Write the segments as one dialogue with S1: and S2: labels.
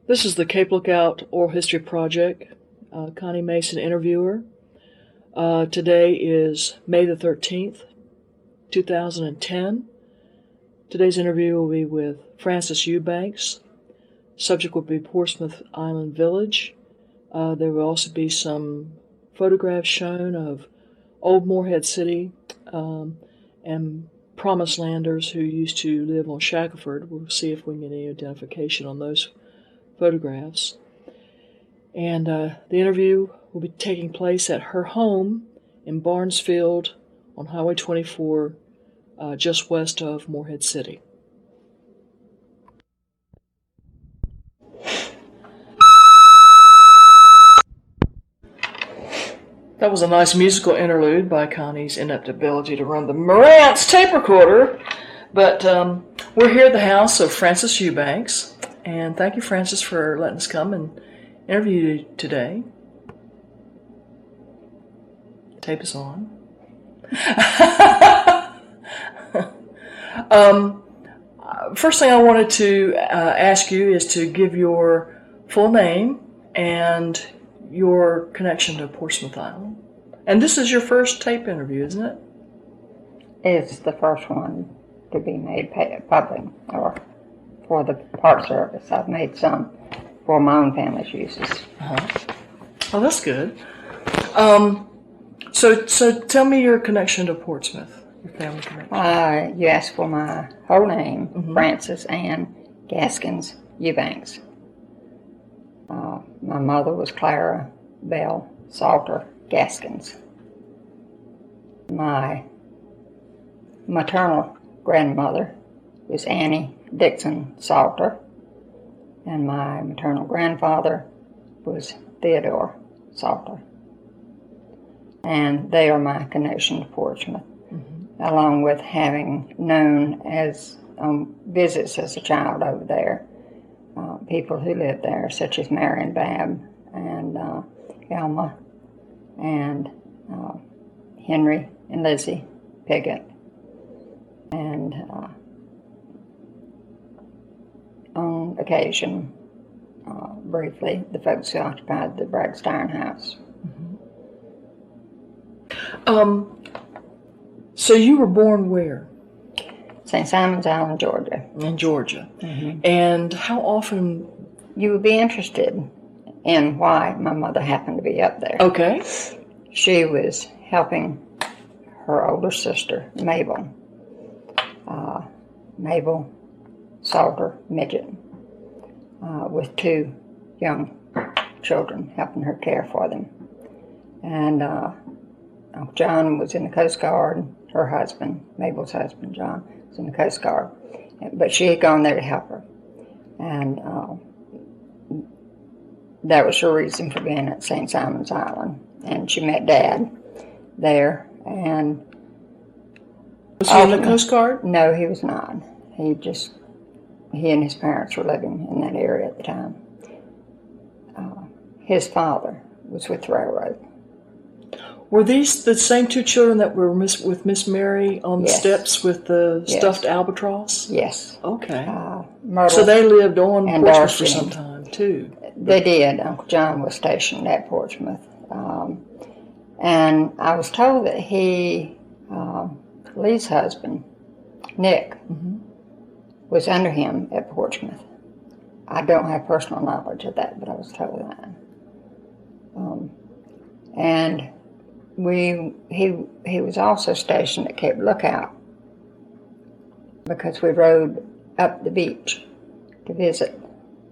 S1: This is the Cape Lookout Oral History Project. Connie Mason, interviewer. Today is May the 13th, 2010. Today's interview will be with Francis Eubanks. Subject will be Portsmouth Island Village. There will also be some photographs shown of old Morehead City and Promised Landers who used to live on Shackelford. We'll see if we can get any identification on those photographs. And the interview will be taking place at her home in Barnesfield on Highway 24, just west of Morehead City. That was a nice musical interlude by Connie's inept ability to run the Marantz tape recorder. But we're here at the house of Francis Eubanks. And thank you, Francis, for letting us come and interview you today. Tape is on. First thing I wanted to ask you is to give your full name and your connection to Portsmouth Island. And this is your first tape interview, isn't it?
S2: It's the first one to be made public, or for the Park Service. I've made some for my own family's uses.
S1: Oh, that's good. So tell me your connection to Portsmouth, your family connection.
S2: You asked for my whole name, Francis Ann Gaskins Eubanks. My mother was Clara Salter Gaskins. My maternal grandmother was Annie Salter, and my maternal grandfather was Theodore Salter. And they are my connection to Portsmouth, along with having known as visits as a child over there, people who lived there, such as Mary and Babb and Elma and Henry and Lizzie Piggott. And on occasion, briefly, the folks who occupied the Bradstone house.
S1: So you were born where?
S2: St. Simon's Island, Georgia.
S1: In Georgia. And how often?
S2: You would be interested in why my mother happened to be up there.
S1: Okay.
S2: She was helping her older sister, Mabel Salter Midget, with two young children, helping her care for them. And Uncle John was in the Coast Guard. Her husband, Mabel's husband, John, was in the Coast Guard. But she had gone there to help her. And that was her reason for being at St. Simon's Island. And she met Dad there. And
S1: was he in the Coast Guard?
S2: No, he was not. He and his parents were living in that area at the time. His father was with the railroad.
S1: Were these the same two children that were with Miss Mary on the steps with the stuffed albatross?
S2: Yes.
S1: Okay.
S2: Myrtle,
S1: so they lived on Portsmouth
S2: Darcy
S1: for some time, too.
S2: They did. Uncle John was stationed at Portsmouth. And I was told that Lee's husband, Nick, was under him at Portsmouth. I don't have personal knowledge of that, but I was told that. And he was also stationed at Cape Lookout because we rode up the beach to visit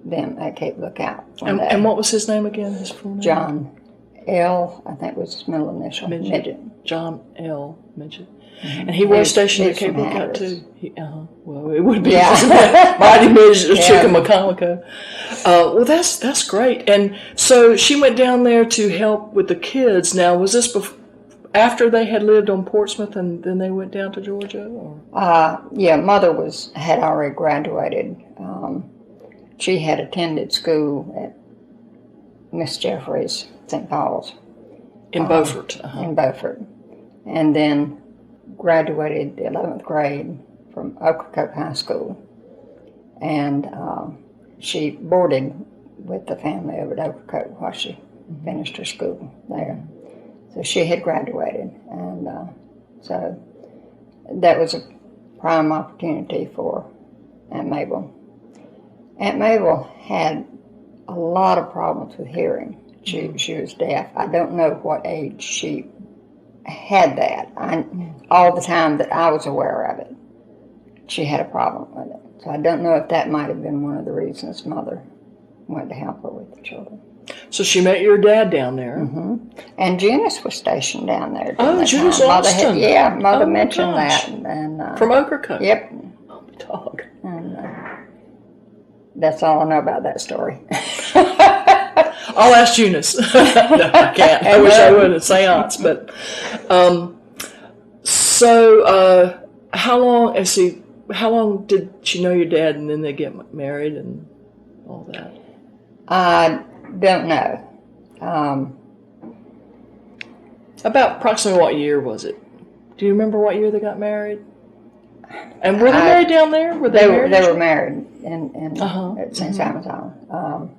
S2: them at Cape Lookout.
S1: And what was his name again, his full name?
S2: John L., I think was his middle initial, Midget.
S1: John L. Midget. And he was stationed at Cape Lookout, too. Well, it would be Mighty Midget or Chickamauga. Well, that's great. And so she went down there to help with the kids. Now, was this after they had lived on Portsmouth and then they went down to Georgia? Or?
S2: Mother had already graduated. She had attended school at Miss Jeffries, St. Paul's.
S1: In Beaufort.
S2: In Beaufort. And then graduated the 11th grade from Ocracoke High School. And she boarded with the family over at Overcoat while she finished her school there. So she had graduated, and so that was a prime opportunity for Aunt Mabel. Aunt Mabel had a lot of problems with hearing. She was deaf. I don't know what age she had that. All the time that I was aware of it, she had a problem with it. So I don't know if that might have been one of the reasons Mother went to help her with the children.
S1: So she met your dad down there.
S2: And Junice was stationed down there.
S1: Oh, Junice Austin.
S2: Mother mentioned that. And,
S1: from Overcoat?
S2: Yep.
S1: Oh, dog.
S2: And that's all I know about that story.
S1: I'll ask Eunice. No, I can't. I wish I would at seance. But how long did she know your dad, and then they get married and all that?
S2: I don't know.
S1: About approximately what year was it? Do you remember what year they got married? And were they married down there? Were they married?
S2: They were married at St. Simon's Island.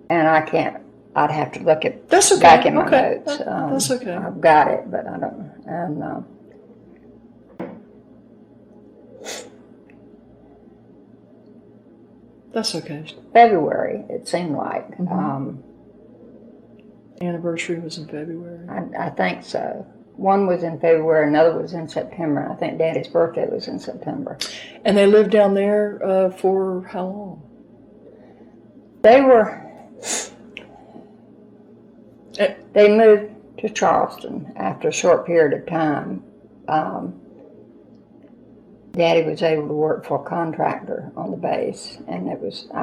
S2: And I can't. I'd have to look at back in my notes.
S1: That's okay.
S2: I've got it, but I don't know. And
S1: that's okay.
S2: February, it seemed like.
S1: Anniversary was in February.
S2: I think so. One was in February, another was in September. I think Daddy's birthday was in September.
S1: And they lived down there for how long?
S2: They moved to Charleston after a short period of time. Daddy was able to work for a contractor on the base, and I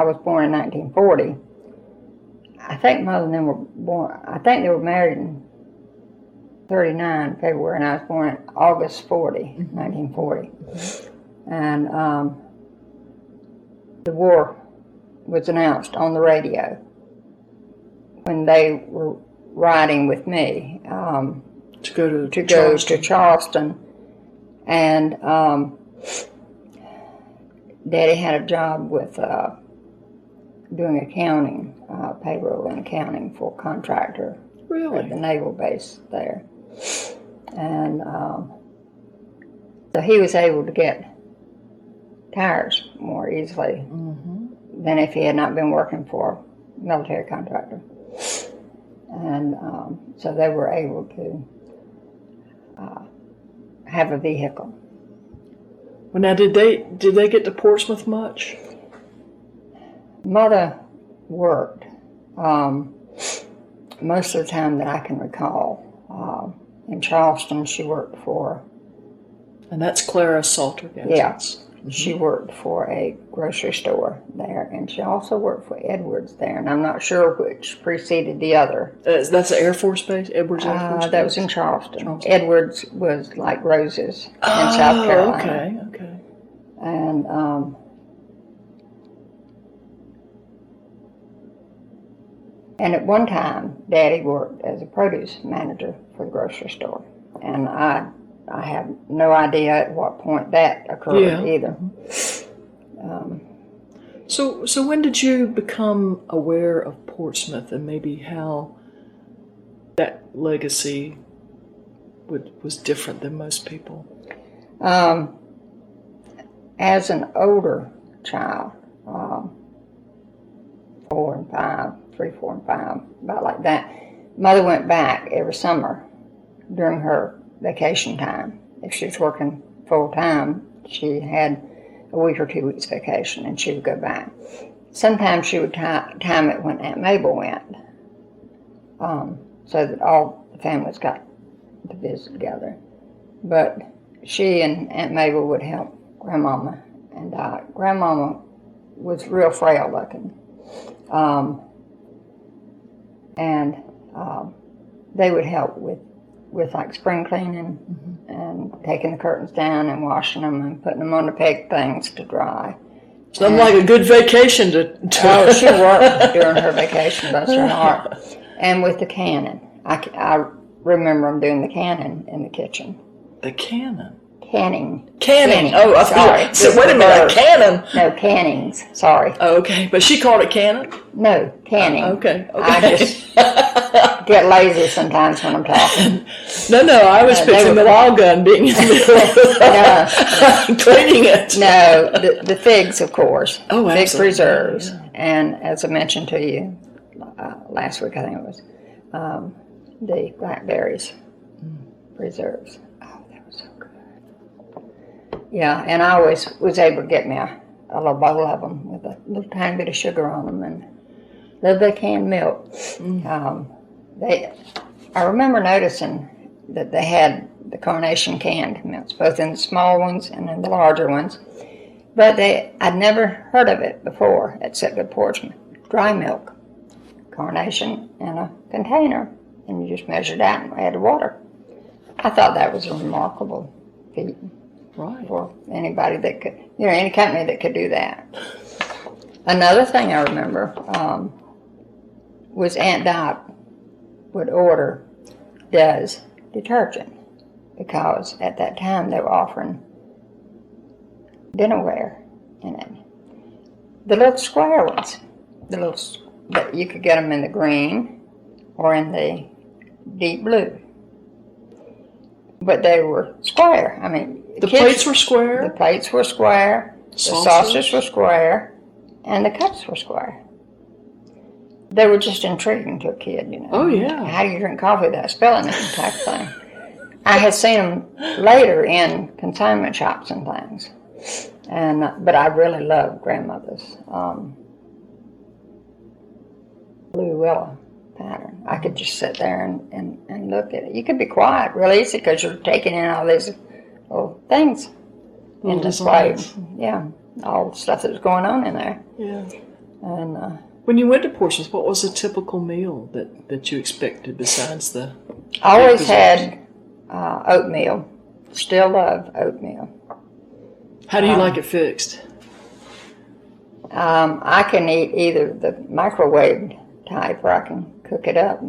S2: was born in 1940. I think Mother and them were born. I think they were married in 39 February, and I was born in August 1940. And the war was announced on the radio when they were riding with me
S1: to go
S2: to Charleston. And Daddy had a job with doing accounting, payroll and accounting for a contractor at the naval base there. And so he was able to get tires more easily than if he had not been working for a military contractor. And so they were able to have a vehicle.
S1: Well, now, did they get to Portsmouth much?
S2: Mother worked most of the time that I can recall. In Charleston, she worked for...
S1: And that's Clara Salter Gaskins.
S2: Yeah. She worked for a grocery store there, and she also worked for Edwards there, and I'm not sure which preceded the other.
S1: That's the Air Force Base? Edwards Air Force Base?
S2: That was in Charleston. Edwards was like Rose's in South Carolina.
S1: Okay.
S2: And at one time, Daddy worked as a produce manager for the grocery store, and I have no idea at what point that occurred either.
S1: So when did you become aware of Portsmouth and maybe how that legacy was different than most people?
S2: As an older child, 4 and 5, 3, 4, and 5, about like that, Mother went back every summer during her vacation time. If she was working full time, she had a week or 2 weeks vacation, and she would go back. Sometimes she would time it when Aunt Mabel went, so that all the families got to visit together. But she and Aunt Mabel would help Grandmama and Grandmama was real frail looking, and they would help with like spring cleaning and taking the curtains down and washing them and putting them on the peg things to dry.
S1: Sounds like a good vacation to
S2: Oh, she worked during her vacation, bless her heart. And with the cannon. I remember them doing the cannon in the kitchen.
S1: The cannon?
S2: Canning.
S1: Oh, I
S2: Sorry.
S1: so wait a minute, a cannon.
S2: No, Cannings. Sorry.
S1: Oh, okay, but she called it cannon?
S2: No, Canning.
S1: Okay.
S2: I just get lazy sometimes when I'm talking.
S1: No, I was picturing the wild gun being in the middle of cleaning it.
S2: No, the figs, of course.
S1: Oh,
S2: Fig
S1: absolutely.
S2: preserves.
S1: Yeah.
S2: And as I mentioned to you last week, I think it was, the blackberries preserves. Oh, that was so good. Yeah, and I always was able to get me a little bowl of them with a little tiny bit of sugar on them and a little bit of canned milk. I remember noticing that they had the carnation canned milks, both in the small ones and in the larger ones. But I'd never heard of it before, except at Portsmouth. Dry milk, carnation in a container, and you just measured out and added water. I thought that was a remarkable feat for anybody that could, any company that could do that. Another thing I remember was Aunt Dot would order Does detergent because at that time they were offering dinnerware in it. The little square ones, but you could get them in the green or in the deep blue. But they were square. I mean,
S1: the plates were square?
S2: The plates were square, the saucers were square, and the cups were square. They were just intriguing to a kid,
S1: Oh, yeah.
S2: How do you drink coffee without spilling it type thing? I had seen them later in consignment shops and things. But I really loved Grandmother's blue willow pattern. I could just sit there and look at it. You could be quiet real easy because you're taking in all these little things in display. Yeah, all the stuff that was going on in there.
S1: Yeah.
S2: And
S1: when you went to Portsmouth, what was a typical meal that you expected besides the...
S2: I always had oatmeal. Still love oatmeal.
S1: How do you like it fixed?
S2: I can eat either the microwave type or I can cook it up.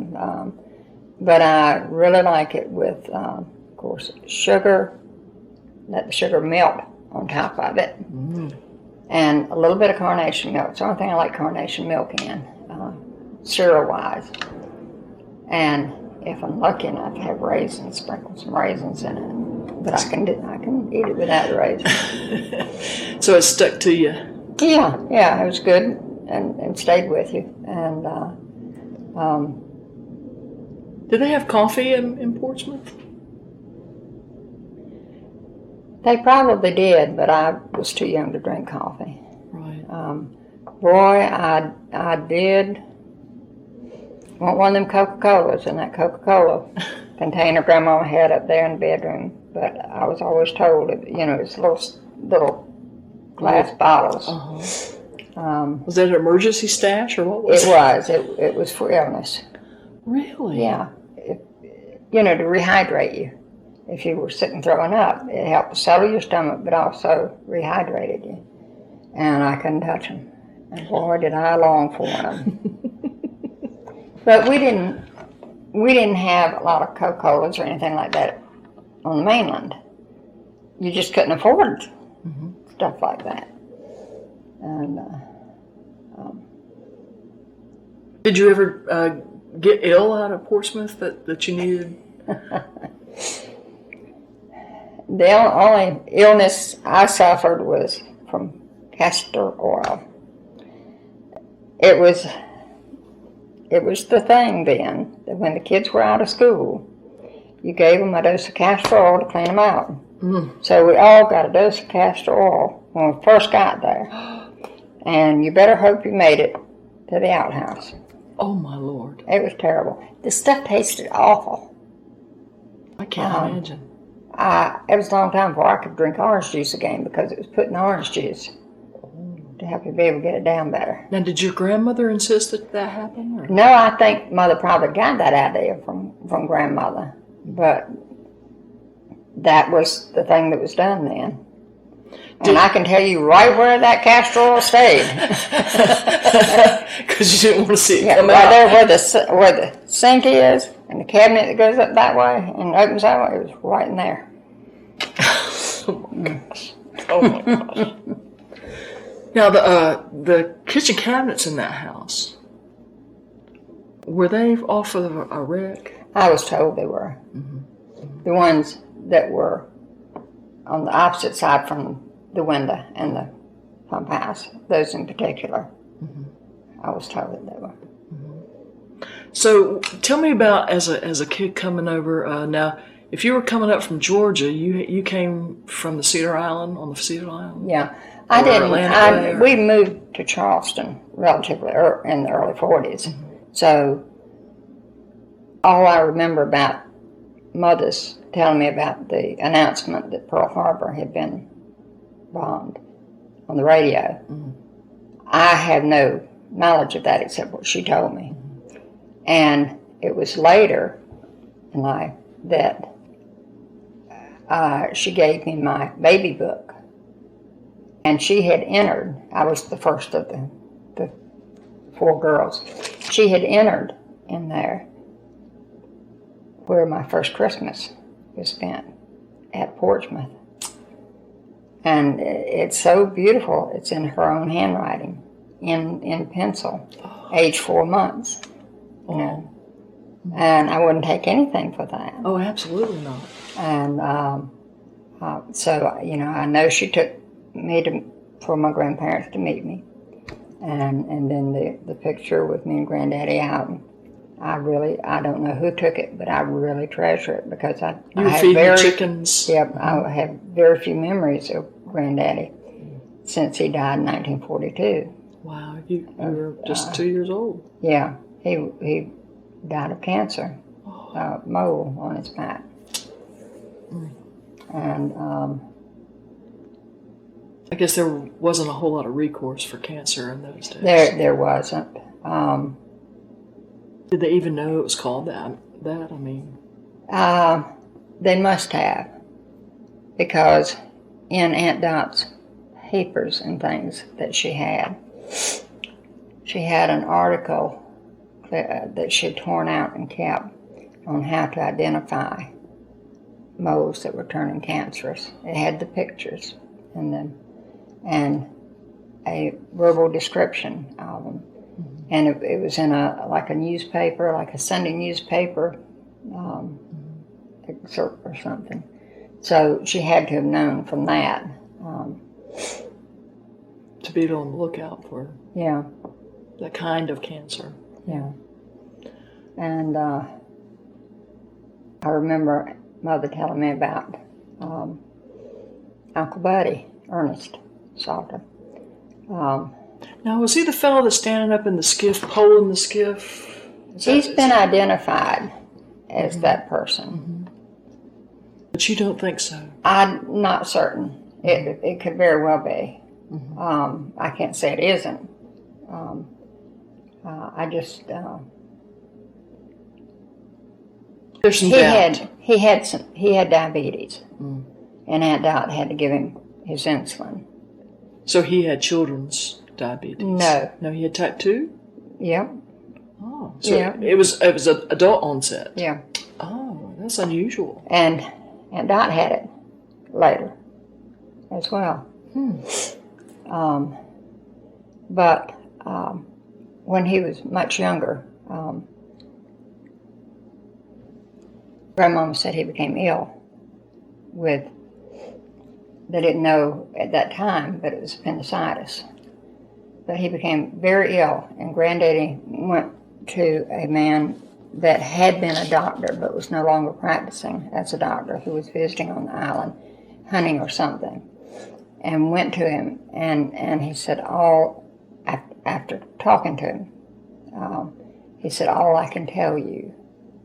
S2: But I really like it with, of course, sugar. Let the sugar melt on top of it. And a little bit of carnation milk. It's the only thing I like carnation milk in, cereal-wise. And if I'm lucky enough to have raisins, sprinkle some raisins in it. But I can eat it without the raisins.
S1: So it stuck to you?
S2: Yeah, it was good and stayed with you. And
S1: did they have coffee in Portsmouth?
S2: They probably did, but I was too young to drink coffee.
S1: Right.
S2: Boy, I did want one of them Coca-Colas in that Coca-Cola container Grandma had up there in the bedroom. But I was always told, it's little glass bottles.
S1: Was that an emergency stash or what was it?
S2: It was for illness.
S1: Really?
S2: Yeah. To rehydrate you. If you were sick and throwing up, it helped to settle your stomach, but also rehydrated you. And I couldn't touch them. And boy, did I long for them. But we didn't have a lot of Coca-Colas or anything like that on the mainland. You just couldn't afford stuff like that. And
S1: did you ever get ill out of Portsmouth that you needed?
S2: The only illness I suffered was from castor oil. It was the thing then that when the kids were out of school, you gave them a dose of castor oil to clean them out. So we all got a dose of castor oil when we first got there. And you better hope you made it to the outhouse.
S1: Oh, my Lord.
S2: It was terrible. The stuff tasted awful.
S1: I can't imagine.
S2: It was a long time before I could drink orange juice again because it was put in orange juice to help you be able to get it down better.
S1: Now, did your grandmother insist that happened? Or?
S2: No, I think Mother probably got that idea from Grandmother, but that was the thing that was done then. And I can tell you right where that castor oil stayed.
S1: Because you didn't want to see it come
S2: right
S1: out.
S2: there where the sink is, and the cabinet that goes up that way and opens that way, it was right in there.
S1: Oh my gosh. Oh my gosh. Now, the kitchen cabinets in that house, were they off of a wreck?
S2: I was told they were. The ones that were on the opposite side from the window and the pump house, those in particular, I was told that they were.
S1: So tell me about as a kid coming over. Now, if you were coming up from Georgia, you came from the Cedar Island, on the Cedar Island?
S2: Yeah. I didn't. We moved to Charleston relatively in the early 40s. So all I remember about Mother's telling me about the announcement that Pearl Harbor had been bombed on the radio. I have no knowledge of that except what she told me. And it was later in life that she gave me my baby book. And she had entered, I was the first of the four girls. She had entered in there where my first Christmas was spent, at Portsmouth. And it's so beautiful. It's in her own handwriting, in pencil, age 4 months. You know. And I wouldn't take anything for that.
S1: Oh, absolutely not.
S2: And so, you know, I know she took me for my grandparents to meet me. And then the picture with me and Granddaddy out. I don't know who took it, but I really treasure it because I have
S1: chickens.
S2: Yep, I have very few memories of Granddaddy since he died in 1942.
S1: Wow, you were just 2 years old.
S2: Yeah, he died of cancer, mole on his back. And
S1: I guess there wasn't a whole lot of recourse for cancer in those days.
S2: There wasn't.
S1: Did they even know it was called that? I mean,
S2: they must have, because in Aunt Dot's papers and things that she had an article that she had torn out and kept on how to identify moles that were turning cancerous. It had the pictures and a verbal description of them. And it was in a newspaper, like a Sunday newspaper excerpt or something. So she had to have known from that.
S1: To be on the lookout for that kind of cancer.
S2: Yeah. And I remember Mother telling me about Uncle Buddy, Ernest Salter.
S1: Now, was he the fellow that's standing up in the skiff, poling the skiff?
S2: He's been identified as that person.
S1: But you don't think so?
S2: I'm not certain. It could very well be. I can't say it isn't. I just...
S1: There's some doubt.
S2: He had diabetes, and Aunt Dot had to give him his insulin.
S1: So he had children's diabetes?
S2: No,
S1: he had type 2?
S2: Yep.
S1: Oh, so it was an adult onset.
S2: Yeah.
S1: Oh, that's unusual.
S2: And Aunt Dot had it later as well. But when he was much younger, Grandmama said he became ill with, they didn't know at that time, but it was appendicitis. But he became very ill, and Granddaddy went to a man that had been a doctor but was no longer practicing as a doctor, who was visiting on the island, hunting or something, and went to him, and he said, after talking to him, he said, all I can tell you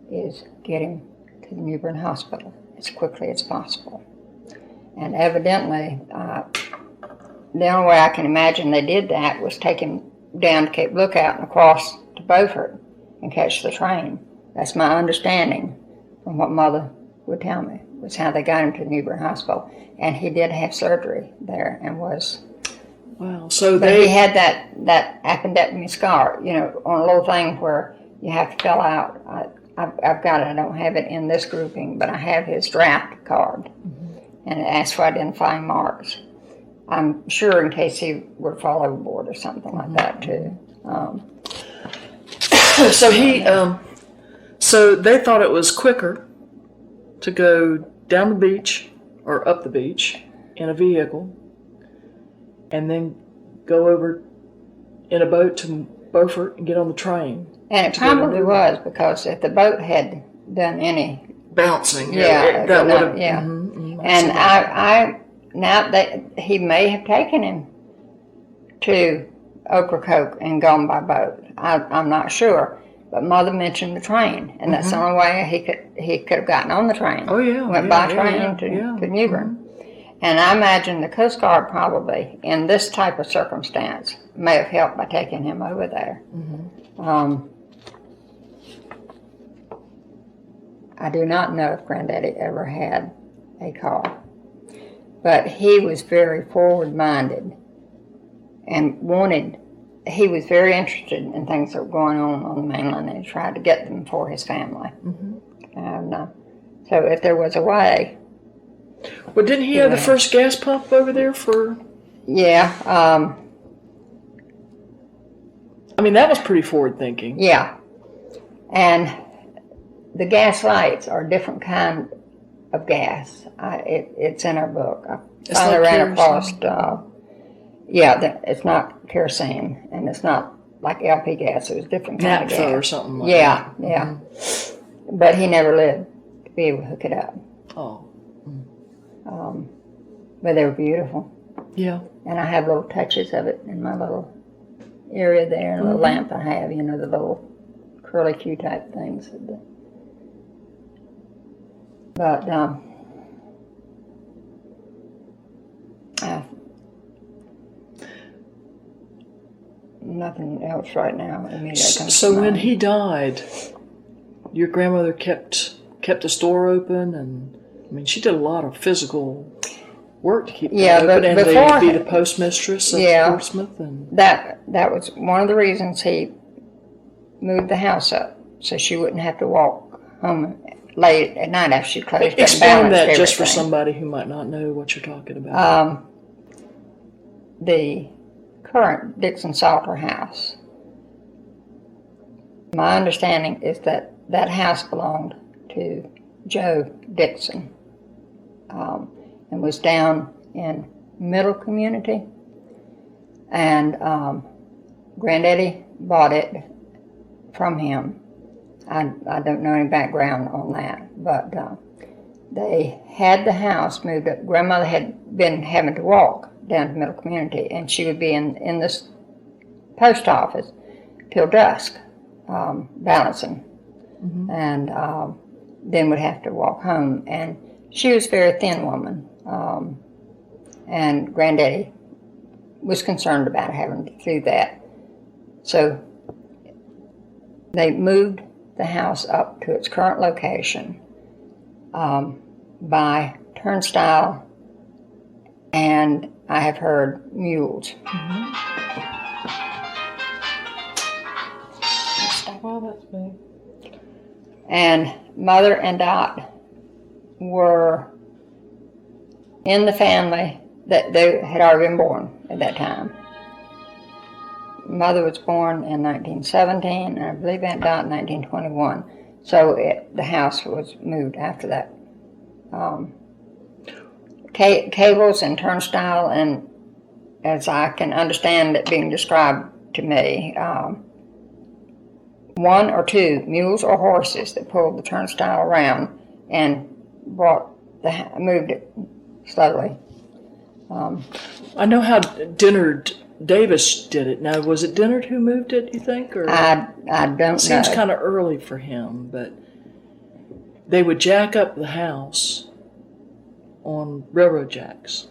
S2: is get him to the Newbern Hospital as quickly as possible. And evidently, the only way I can imagine they did that was take him down to Cape Lookout and across to Beaufort and catch the train. That's my understanding from what Mother would tell me, was how they got him to Newbern Hospital. And he did have surgery there and was...
S1: Wow, so
S2: but he had that appendectomy scar, you know, on a little thing where you have to fill out. I've got it. I don't have it in this grouping, but I have his draft card. and it asked for identifying marks. I'm sure in case he would fall overboard or something like that too.
S1: So they thought it was quicker to go down the beach or up the beach in a vehicle and then go over in a boat to Beaufort and get on the train.
S2: And it probably was, because if the boat had done any
S1: bouncing,
S2: that would have. Yeah, and I now that he may have taken him to Ocracoke and gone by boat. I'm not sure, but Mother mentioned the train, and that's the only way he could have gotten on the train.
S1: Oh yeah,
S2: went by train to Newbern. And I imagine the Coast Guard probably, in this type of circumstance, may have helped by taking him over there. I do not know if Granddaddy ever had a car, but he was very forward-minded and he was very interested in things that were going on the mainland, and he tried to get them for his family. And so if there was a way...
S1: Well, didn't he have the first gas pump over there for...
S2: Yeah.
S1: I mean, that was pretty forward-thinking.
S2: Yeah. And the gas lights are a different kind of gas. It's in our book. I finally ran across... it's not kerosene, and it's not like LP gas. It was a different kind of gas.
S1: Naphtha or something like that.
S2: Yeah. But he never lived to be able to hook it up.
S1: Oh.
S2: But they were beautiful.
S1: Yeah.
S2: And I have little touches of it in my little area there, and a little lamp I have, the little curly Q type things. But nothing else right now.
S1: So when he died, your grandmother kept the store open, and I mean, she did a lot of physical work to keep it open, and to be the postmistress of Portsmouth. And
S2: that was one of the reasons he moved the house up, so she wouldn't have to walk home late at night after she closed.
S1: Explain that just for somebody who might not know what you're talking about.
S2: The current Dixon Salter house, my understanding is that house belonged to Joe Dixon, and was down in Middle Community, and Granddaddy bought it from him. I don't know any background on that, but they had the house moved up. Grandmother had been having to walk down to Middle Community, and she would be in this post office till dusk, balancing, and then would have to walk home. And she was a very thin woman, and Granddaddy was concerned about having to do that. So they moved the house up to its current location by turnstile, and I have heard mules.
S1: Well, that's big.
S2: And Mother and Dot were in the family that they had already been born at that time. Mother was born in 1917, and I believe Aunt Dot in 1921. So the house was moved after that. Cables and turnstile, and as I can understand it being described to me, one or two mules or horses that pulled the turnstile around and moved it slowly.
S1: I know how Dennard Davis did it. Now, was it Dennard who moved it, you think? Or
S2: I don't know.
S1: It seems kind of early for him, but they would jack up the house on railroad jacks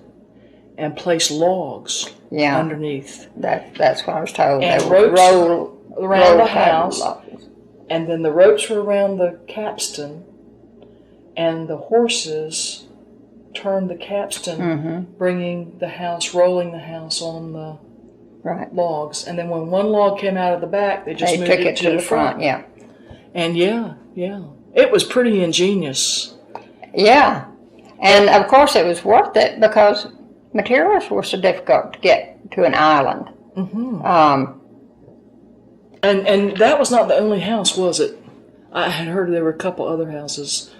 S1: and place logs underneath.
S2: That's what I was told.
S1: And
S2: they
S1: ropes
S2: roll
S1: around the house, and then the ropes were around the capstan, and the horses turned the capstan, rolling the house on the logs. And then when one log came out of the back, they just moved it to the front.
S2: Yeah.
S1: And it was pretty ingenious.
S2: Yeah. And of course it was worth it because materials were so difficult to get to an island.
S1: And that was not the only house, was it? I had heard there were a couple other houses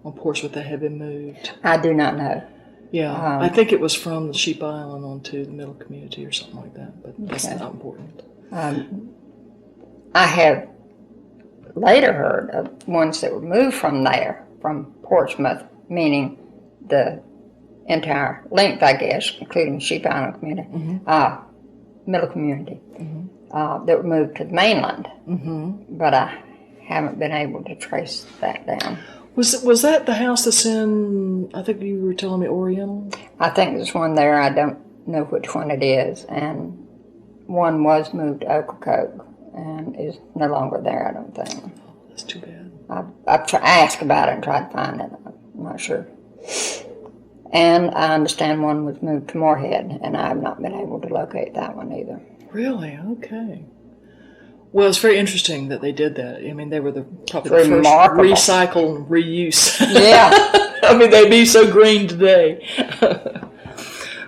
S1: on Portsmouth that had been moved.
S2: I do not know.
S1: Yeah, I think it was from the Sheep Island onto the middle community or something like that, but that's not important.
S2: I have later heard of ones that were moved from there, from Portsmouth, meaning the entire length, I guess, including the Sheep Island community, middle community, that were moved to the mainland. But I haven't been able to trace that down.
S1: Was that the house that's in, I think you were telling me, Oriental? I
S2: think there's one there. I don't know which one it is. And one was moved to Ocracoke and is no longer there, I don't think.
S1: Oh, that's too bad.
S2: I've asked about it and tried to find it. I'm not sure. And I understand one was moved to Moorhead, and I have not been able to locate that one either.
S1: Really? Okay. Well, it's very interesting that they did that. I mean, they were probably the first recycle and reuse.
S2: Yeah.
S1: I mean, they'd be so green today.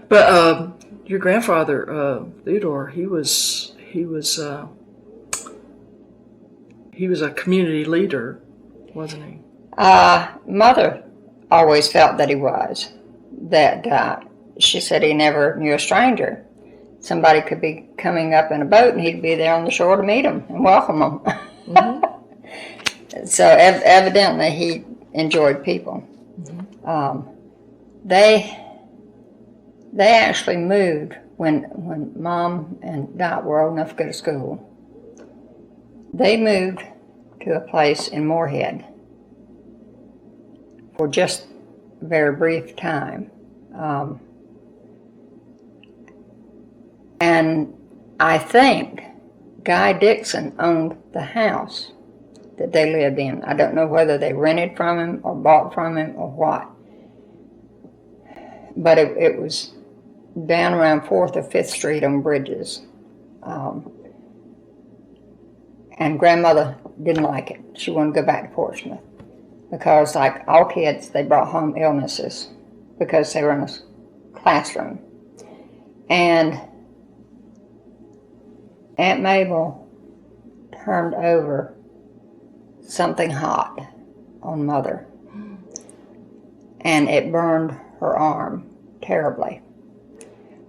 S1: But your grandfather, Theodore, he was a community leader, wasn't he?
S2: Mother always felt that he was. That she said he never knew a stranger. Somebody could be coming up in a boat and he'd be there on the shore to meet them and welcome them. So evidently he enjoyed people. They actually moved when Mom and Dot were old enough to go to school. They moved to a place in Moorhead for just a very brief time. And I think Guy Dixon owned the house that they lived in. I don't know whether they rented from him or bought from him or what. But it was down around 4th or 5th Street on Bridges. And Grandmother didn't like it. She wanted to go back to Portsmouth. Because like all kids, they brought home illnesses because they were in a classroom. And Aunt Mabel turned over something hot on Mother, and it burned her arm terribly.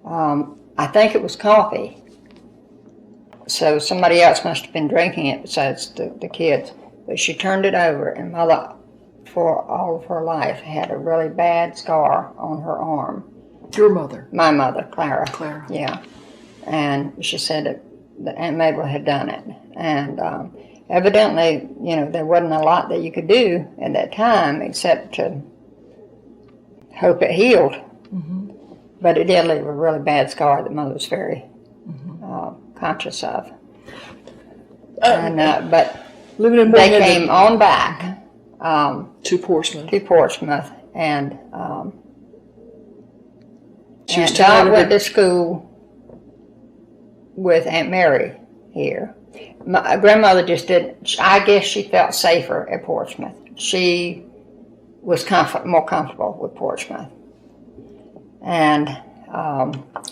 S2: I think it was coffee, so somebody else must have been drinking it besides the kids, but she turned it over, and Mother, for all of her life, had a really bad scar on her arm.
S1: Your mother?
S2: My mother, Clara.
S1: Clara.
S2: Yeah. And she said that Aunt Mabel had done it. And evidently, there wasn't a lot that you could do at that time except to hope it healed. But it did leave a really bad scar that Mother was very conscious of. But they came on back
S1: to Portsmouth.
S2: And Dot went to school with Aunt Mary here. My grandmother just didn't. I guess she felt safer at Portsmouth. She was more comfortable with Portsmouth. And in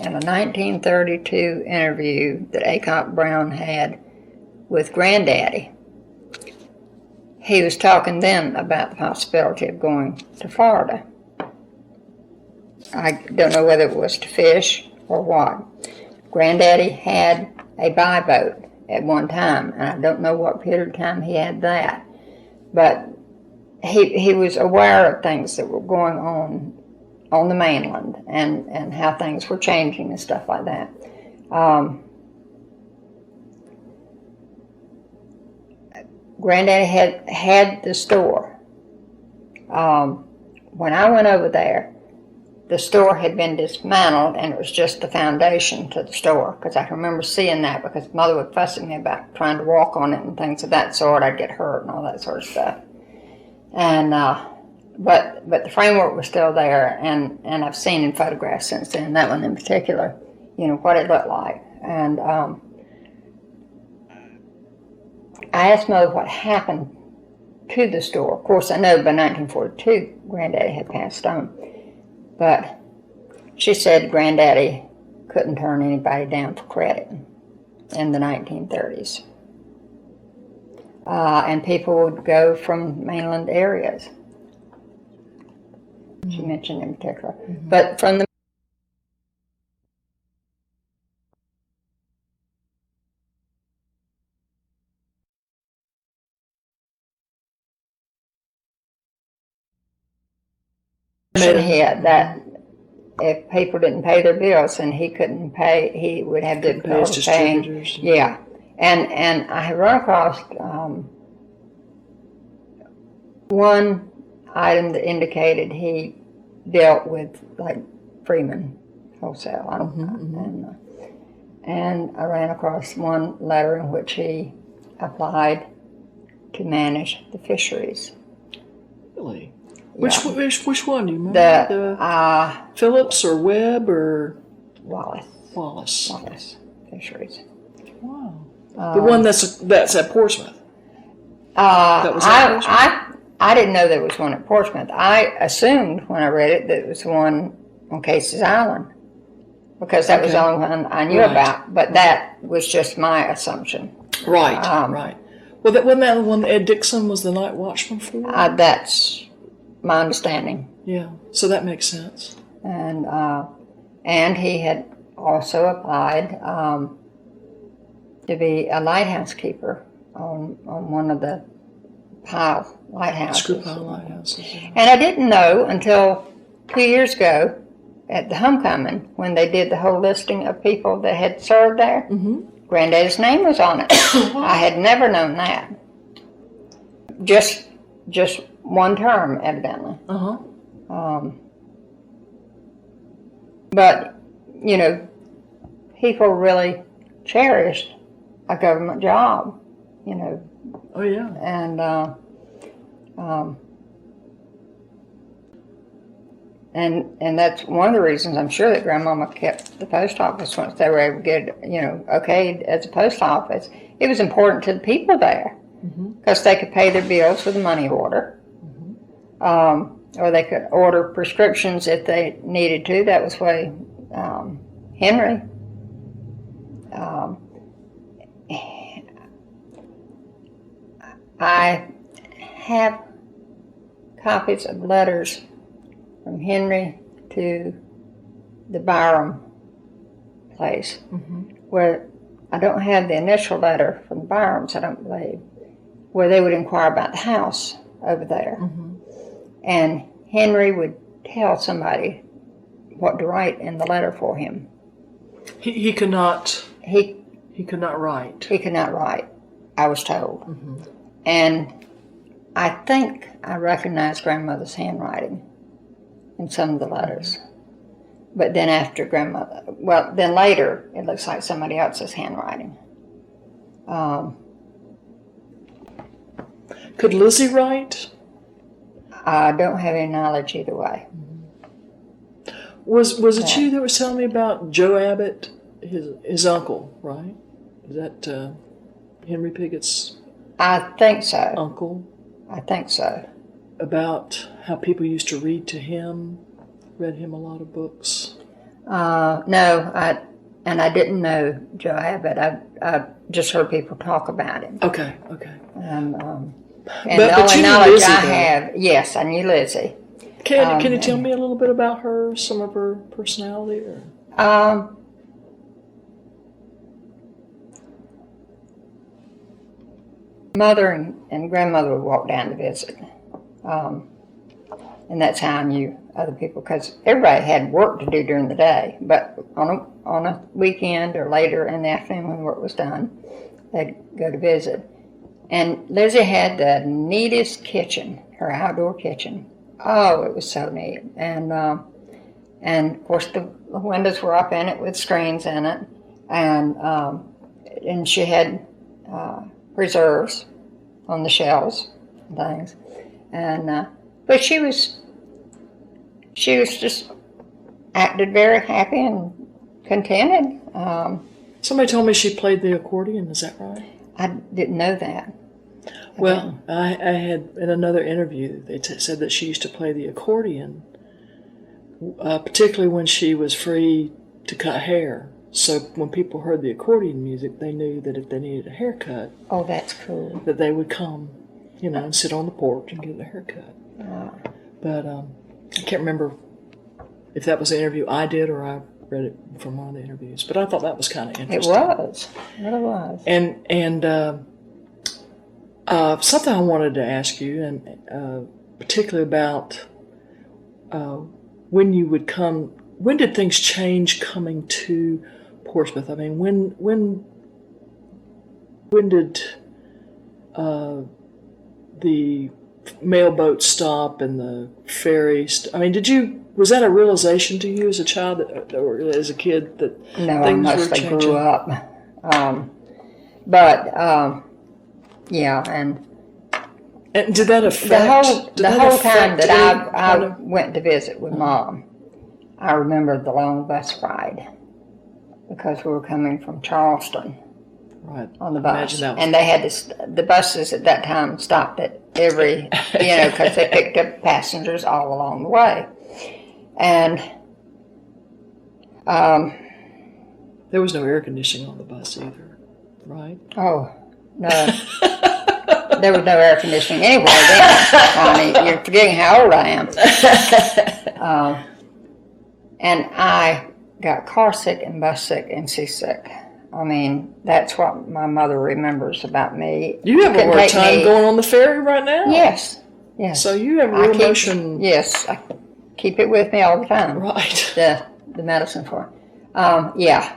S2: a 1932 interview that Aycock Brown had with Granddaddy, he was talking then about the possibility of going to Florida. I don't know whether it was to fish or what. Granddaddy had a buy boat at one time, and I don't know what period of time he had that. But he was aware of things that were going on the mainland and how things were changing and stuff like that. Granddaddy had the store. When I went over there, the store had been dismantled, and it was just the foundation to the store, because I can remember seeing that, because Mother would fuss at me about trying to walk on it and things of that sort. I'd get hurt and all that sort of stuff. And but the framework was still there, and I've seen in photographs since then, that one in particular, what it looked like. And I asked Mother what happened to the store. Of course, I know by 1942, Granddaddy had passed on. But she said Granddaddy couldn't turn anybody down for credit in the 1930s. And people would go from mainland areas. She mentioned in particular. But from the head that if people didn't pay their bills and he couldn't pay, he would have difficulty paying. Yeah. And I have run across one item that indicated he dealt with like Freeman wholesale. And I ran across one letter in which he applied to manage the fisheries.
S1: Really?
S2: Yeah.
S1: Which one do you remember?
S2: The
S1: Phillips or Webb or
S2: Wallace fisheries.
S1: Wow. The one that's at Portsmouth.
S2: That was at Portsmouth? I didn't know there was one at Portsmouth. I assumed when I read it that it was one on Casey's Island, because that was the only one I knew about. But that was just my assumption.
S1: Right. Right. Well, wasn't that the one that Ed Dixon was the night watchman for?
S2: That's my understanding.
S1: Yeah. So that makes sense.
S2: And he had also applied to be a lighthouse keeper on one of the pile lighthouses.
S1: Screw pile lighthouses. Yeah.
S2: And I didn't know until 2 years ago at the homecoming when they did the whole listing of people that had served there. Granddaddy's name was on it. I had never known that. Just one term, evidently. But, you know, people really cherished a government job, you know.
S1: Oh, yeah.
S2: And that's one of the reasons I'm sure that Grandmama kept the post office once they were able to get, you know, okayed as a post office. It was important to the people there because they could pay their bills with a money order. Or they could order prescriptions if they needed to. That was why Henry I have copies of letters from Henry to the Byram place, where I don't have the initial letter from the Byrams, I don't believe, where they would inquire about the house over there. And Henry would tell somebody what to write in the letter for him.
S1: He could not. He could not write.
S2: He could not write, I was told. And I think I recognized Grandmother's handwriting in some of the letters. But then after Grandmother, well, then later, it looks like somebody else's handwriting.
S1: Could Lizzie write?
S2: I don't have any knowledge either way.
S1: Was it you that was telling me about Joe Abbott, his uncle, right? Is that Henry Pigot's
S2: I think so.
S1: uncle?
S2: I think so.
S1: About how people used to read to him, read him a lot of books.
S2: No, I didn't know Joe Abbott. I just heard people talk about him.
S1: Okay.
S2: And
S1: But
S2: the only
S1: you knew
S2: knowledge
S1: Lizzie,
S2: I
S1: though.
S2: have, yes, I knew Lizzie.
S1: Can you tell me a little bit about her, some of her personality? Or?
S2: Mother and Grandmother would walk down to visit. And that's how I knew other people, because everybody had work to do during the day. But on a weekend or later in the afternoon when work was done, they'd go to visit. And Lizzie had the neatest kitchen, her outdoor kitchen. Oh, it was so neat. And of course the windows were up in it with screens in it. And she had preserves on the shelves and things. And but she was just acted very happy and contented.
S1: Somebody told me she played the accordion. Is that right?
S2: I didn't know that.
S1: Well, I had in another interview, they said that she used to play the accordion, particularly when she was free to cut hair. So when people heard the accordion music, they knew that if they needed a haircut,
S2: Oh, that's cool.
S1: that they would come, and sit on the porch and get a haircut. But I can't remember if that was the interview I did or I read it from one of the interviews. But I thought that was kind of interesting.
S2: It was. It really was.
S1: And something I wanted to ask you, and particularly about when you would come. When did things change coming to Portsmouth? I mean, when did the mailboat stop and the ferry? I mean, was that a realization to you as a child or as a kid that
S2: No, I
S1: things were
S2: mostly
S1: changing?
S2: grew up. Yeah, and
S1: did that affect
S2: the whole time that I
S1: kind of-
S2: went to visit with Mom, I remember the long bus ride because we were coming from Charleston
S1: right
S2: on the
S1: Imagine
S2: bus,
S1: that was-
S2: and they had the buses at that time stopped at every, because they picked up passengers all along the way, and
S1: there was no air conditioning on the bus either, right?
S2: oh no. There was no air conditioning anywhere then, Connie. You're forgetting how old I am. And I got car sick and bus sick and seasick. I mean, that's what my mother remembers about me.
S1: You have a hard time going on the ferry right now?
S2: Yes.
S1: So you have real motion.
S2: Yes, I keep it with me all the time.
S1: Right.
S2: The medicine for it. Yeah.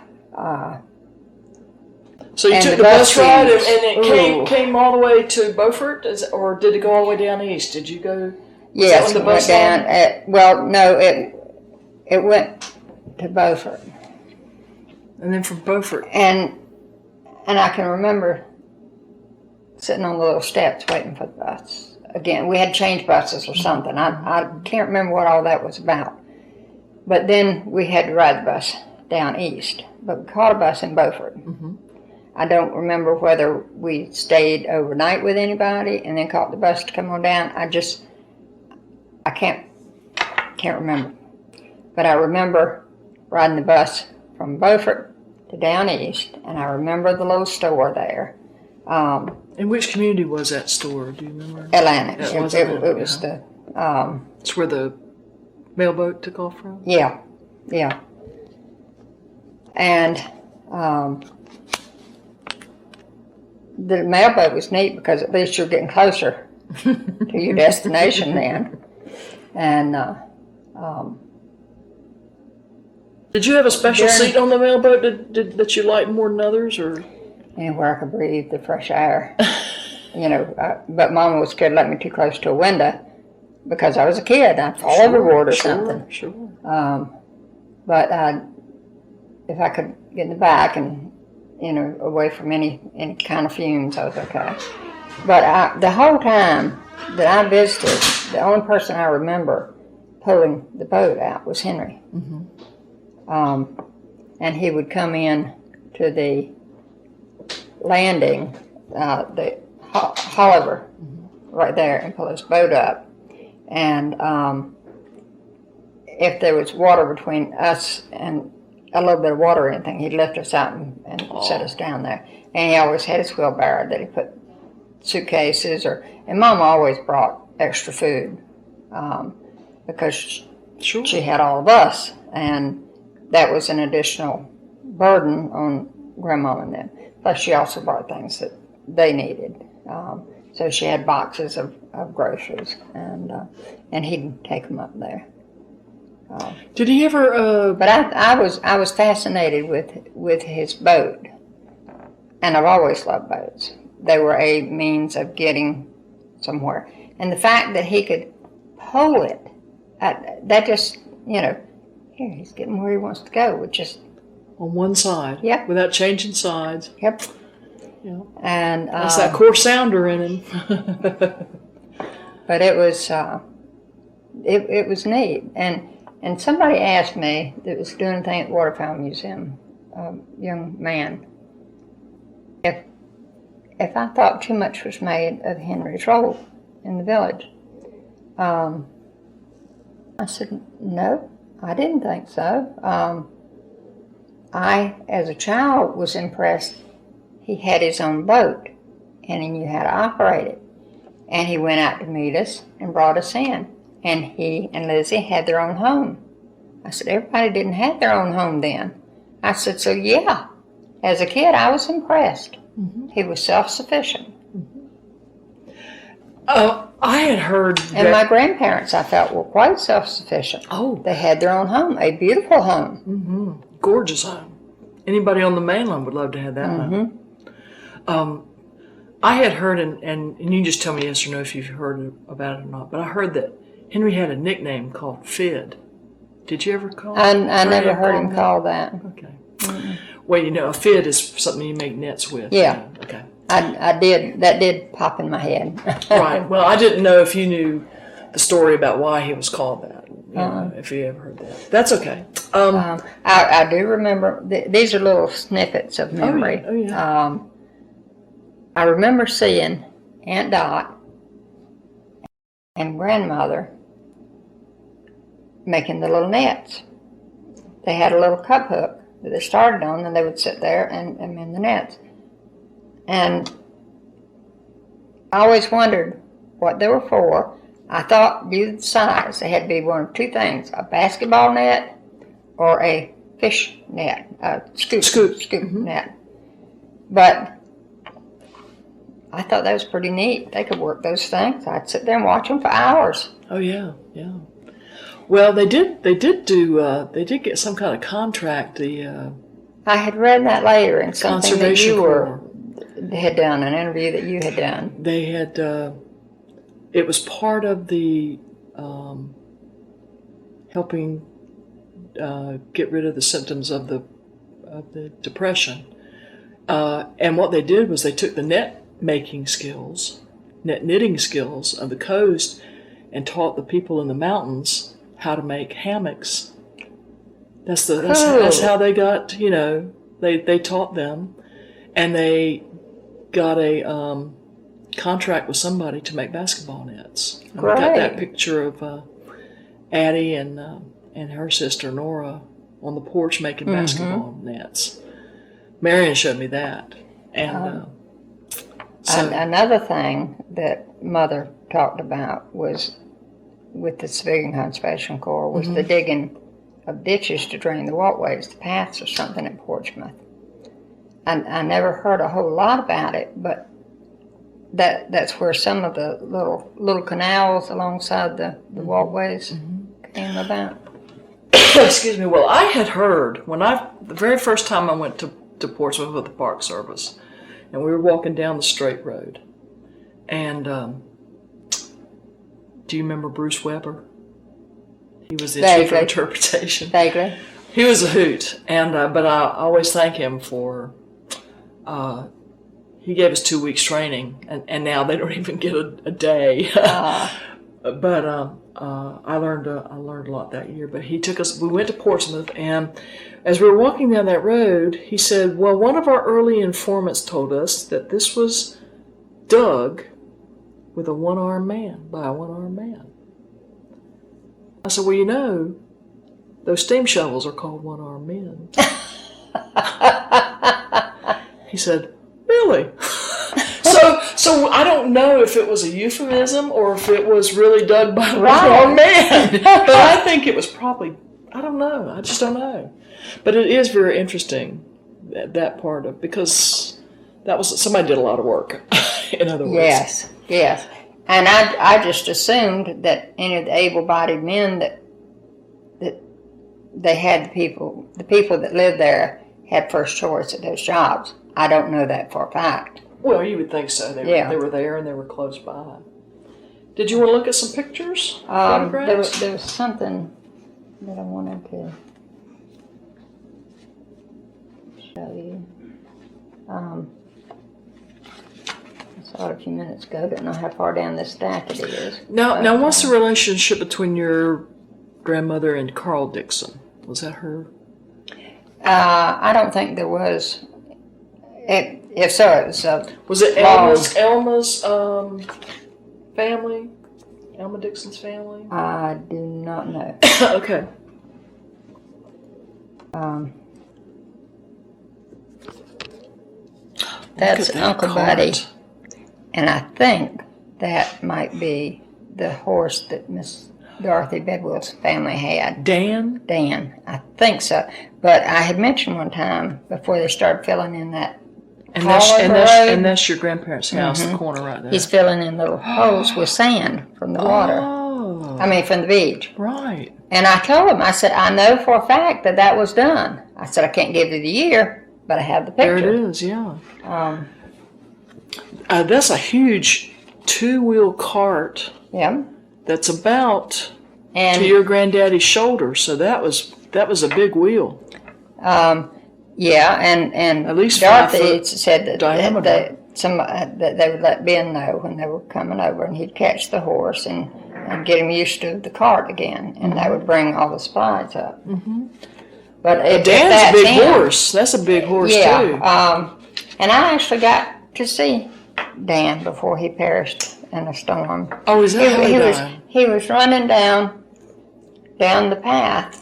S1: So you
S2: And
S1: took
S2: the
S1: the bus
S2: bus
S1: ride and
S2: fees.
S1: it came all the way to Beaufort, or did it go all the way down east? Did you go?
S2: Yes,
S1: that
S2: it
S1: when the bus
S2: went down. Well, no, it went to Beaufort.
S1: And then from Beaufort.
S2: And I can remember sitting on the little steps waiting for the bus. Again, we had changed buses or something. I can't remember what all that was about. But then we had to ride the bus down east. But we caught a bus in Beaufort.
S1: Mm-hmm.
S2: I don't remember whether we stayed overnight with anybody and then caught the bus to come on down. I can't remember. But I remember riding the bus from Beaufort to down east, and I remember the little store there.
S1: In which community was that store? Do you remember?
S2: Atlantic.
S1: It was
S2: It
S1: Atlantic,
S2: was
S1: yeah.
S2: It's
S1: where the mailboat took off from?
S2: Yeah. And the mailboat was neat because at least you're getting closer to your destination then. And
S1: did you have a special seat on the mailboat that you liked more than others, or?
S2: Anywhere I could breathe the fresh air. But Mama was scared to let me too close to a window because I was a kid. I'd fall overboard or something.
S1: Sure.
S2: But if I could get in the back and, away from any kind of fumes, I was okay. But the whole time that I visited, the only person I remember pulling the boat out was Henry.
S1: Mm-hmm.
S2: And he would come in to the landing, the Holliver, right there, and pull his boat up. And if there was water between us and a little bit of water or anything, he'd lift us out and set us down there. And he always had his wheelbarrow that he put suitcases, and Mama always brought extra food because she had all of us, and that was an additional burden on Grandma and them. Plus, she also brought things that they needed. So she had boxes of groceries, and he'd take them up there.
S1: Did he ever?
S2: But I was fascinated with his boat, and I've always loved boats. They were a means of getting somewhere, and the fact that he could pull it, that just here he's getting where he wants to go, which is
S1: on one side.
S2: Yep.
S1: Without changing sides.
S2: Yep.
S1: Yeah.
S2: And
S1: that's that core sounder in him.
S2: But it was it was neat, and somebody asked me that was doing a thing at the Waterfowl Museum, a young man, if if I thought too much was made of Henry's role in the village. I said, no, I didn't think so. I, as a child, was impressed. He had his own boat, and he knew how to operate it. And he went out to meet us and brought us in. And he and Lizzie had their own home. I said, everybody didn't have their own home then. I said, so yeah, as a kid, I was impressed. Mm-hmm. He was self-sufficient.
S1: Mm-hmm. I had heard that...
S2: And my grandparents, I felt, were quite self-sufficient.
S1: Oh.
S2: They had their own home, a beautiful home.
S1: Mm-hmm. Gorgeous home. Anybody on the mainland would love to have that home. I had heard, and you can just tell me yes or no if you've heard about it or not, but I heard that Henry had a nickname called Fid. Did you ever call it?
S2: I never heard him call that.
S1: Okay. Mm-mm. Well, you know, a fid is something you make nets with.
S2: Yeah.
S1: Okay.
S2: I did. That did pop in my head.
S1: Right. Well, I didn't know if you knew the story about why he was called that. You know, if you ever heard that. That's okay.
S2: I do remember. These are little snippets of memory.
S1: Oh, yeah.
S2: I remember seeing Aunt Dot and grandmother making the little nets. They had a little cup hook that they started on, and they would sit there and mend the nets. And I always wondered what they were for. I thought, due to the size, they had to be one of two things: a basketball net or a fish net, a scoop net. But I thought that was pretty neat. They could work those things. I'd sit there and watch them for hours.
S1: Oh yeah, yeah. Well, they did get some kind of contract.
S2: I had read that later in something that you had done, an interview that you had done.
S1: They had, it was part of the helping get rid of the symptoms of the depression. And what they did was they took the net making skills, net knitting skills of the coast, and taught the people in the mountains how to make hammocks. That's how they got, you know, they taught them, and they got a contract with somebody to make basketball nets. And we got that picture of Addie and her sister Nora on the porch making basketball nets. Marion showed me that. And
S2: another thing that Mother talked about was, with the Civilian Conservation Corps, was the digging of ditches to drain the walkways, the paths or something at Portsmouth. I never heard a whole lot about it, but that's where some of the little canals alongside the walkways came about.
S1: Excuse me. Well, I had heard the very first time I went to Portsmouth with the Park Service, and we were walking down the straight road, and do you remember Bruce Weber? He was the chief of interpretation.
S2: Vaguely.
S1: He was a hoot, and but I always thank him for. He gave us 2 weeks training, and now they don't even get a day. But I learned a lot that year. But he took us. We went to Portsmouth, and as we were walking down that road, he said, "Well, one of our early informants told us that this was dug with a one-armed man, by a one-armed man." I said, "Well, you know, those steam shovels are called one-armed men." He said, "Really?" So I don't know if it was a euphemism or if it was really dug by a one-armed man. But I think it was probably, I don't know. I just don't know. But it is very interesting, that part of, because that was, somebody did a lot of work, in other words.
S2: Yes. And I just assumed that any of the able-bodied men that they had, the people that lived there had first choice at those jobs. I don't know that for a fact.
S1: Well, you would think so. They were there and they were close by. Did you want to look at some pictures?
S2: There was something that I wanted to show you. I saw it a few minutes ago. Don't know how far down this stack it is.
S1: Now, what's the relationship between your grandmother and Carl Dixon? Was that her?
S2: I don't think there was. If so, it was
S1: Was it
S2: long.
S1: Elma's family? Elma Dixon's family?
S2: I do not know.
S1: Okay.
S2: That's
S1: that
S2: Uncle
S1: cart.
S2: Buddy, and I think that might be the horse that Miss Dorothy Bedwell's family had.
S1: Dan?
S2: Dan, I think so. But I had mentioned one time before they started filling in that
S1: And
S2: road,
S1: that's your grandparents' house, the corner right there.
S2: he's filling in little holes with sand from the water.
S1: Oh.
S2: I mean, from the beach.
S1: Right.
S2: And I told him, I said, I know for a fact that was done. I said, I can't give you the year, but I have the picture.
S1: There it is, yeah. That's a huge two-wheel cart.
S2: Yeah.
S1: That's about
S2: And
S1: to your granddaddy's shoulder, so that was a big wheel.
S2: Yeah, and
S1: At least
S2: Dorothy
S1: 5 foot
S2: said that
S1: diameter.
S2: that they would let Ben know when they were coming over, and he'd catch the horse and get him used to the cart again, and they would bring all the supplies up. Mm-hmm. But
S1: Dan's a big horse. That's a big horse too.
S2: And I actually got to see Dan before he perished in a storm.
S1: Oh, is that how he died?
S2: He was running down the path.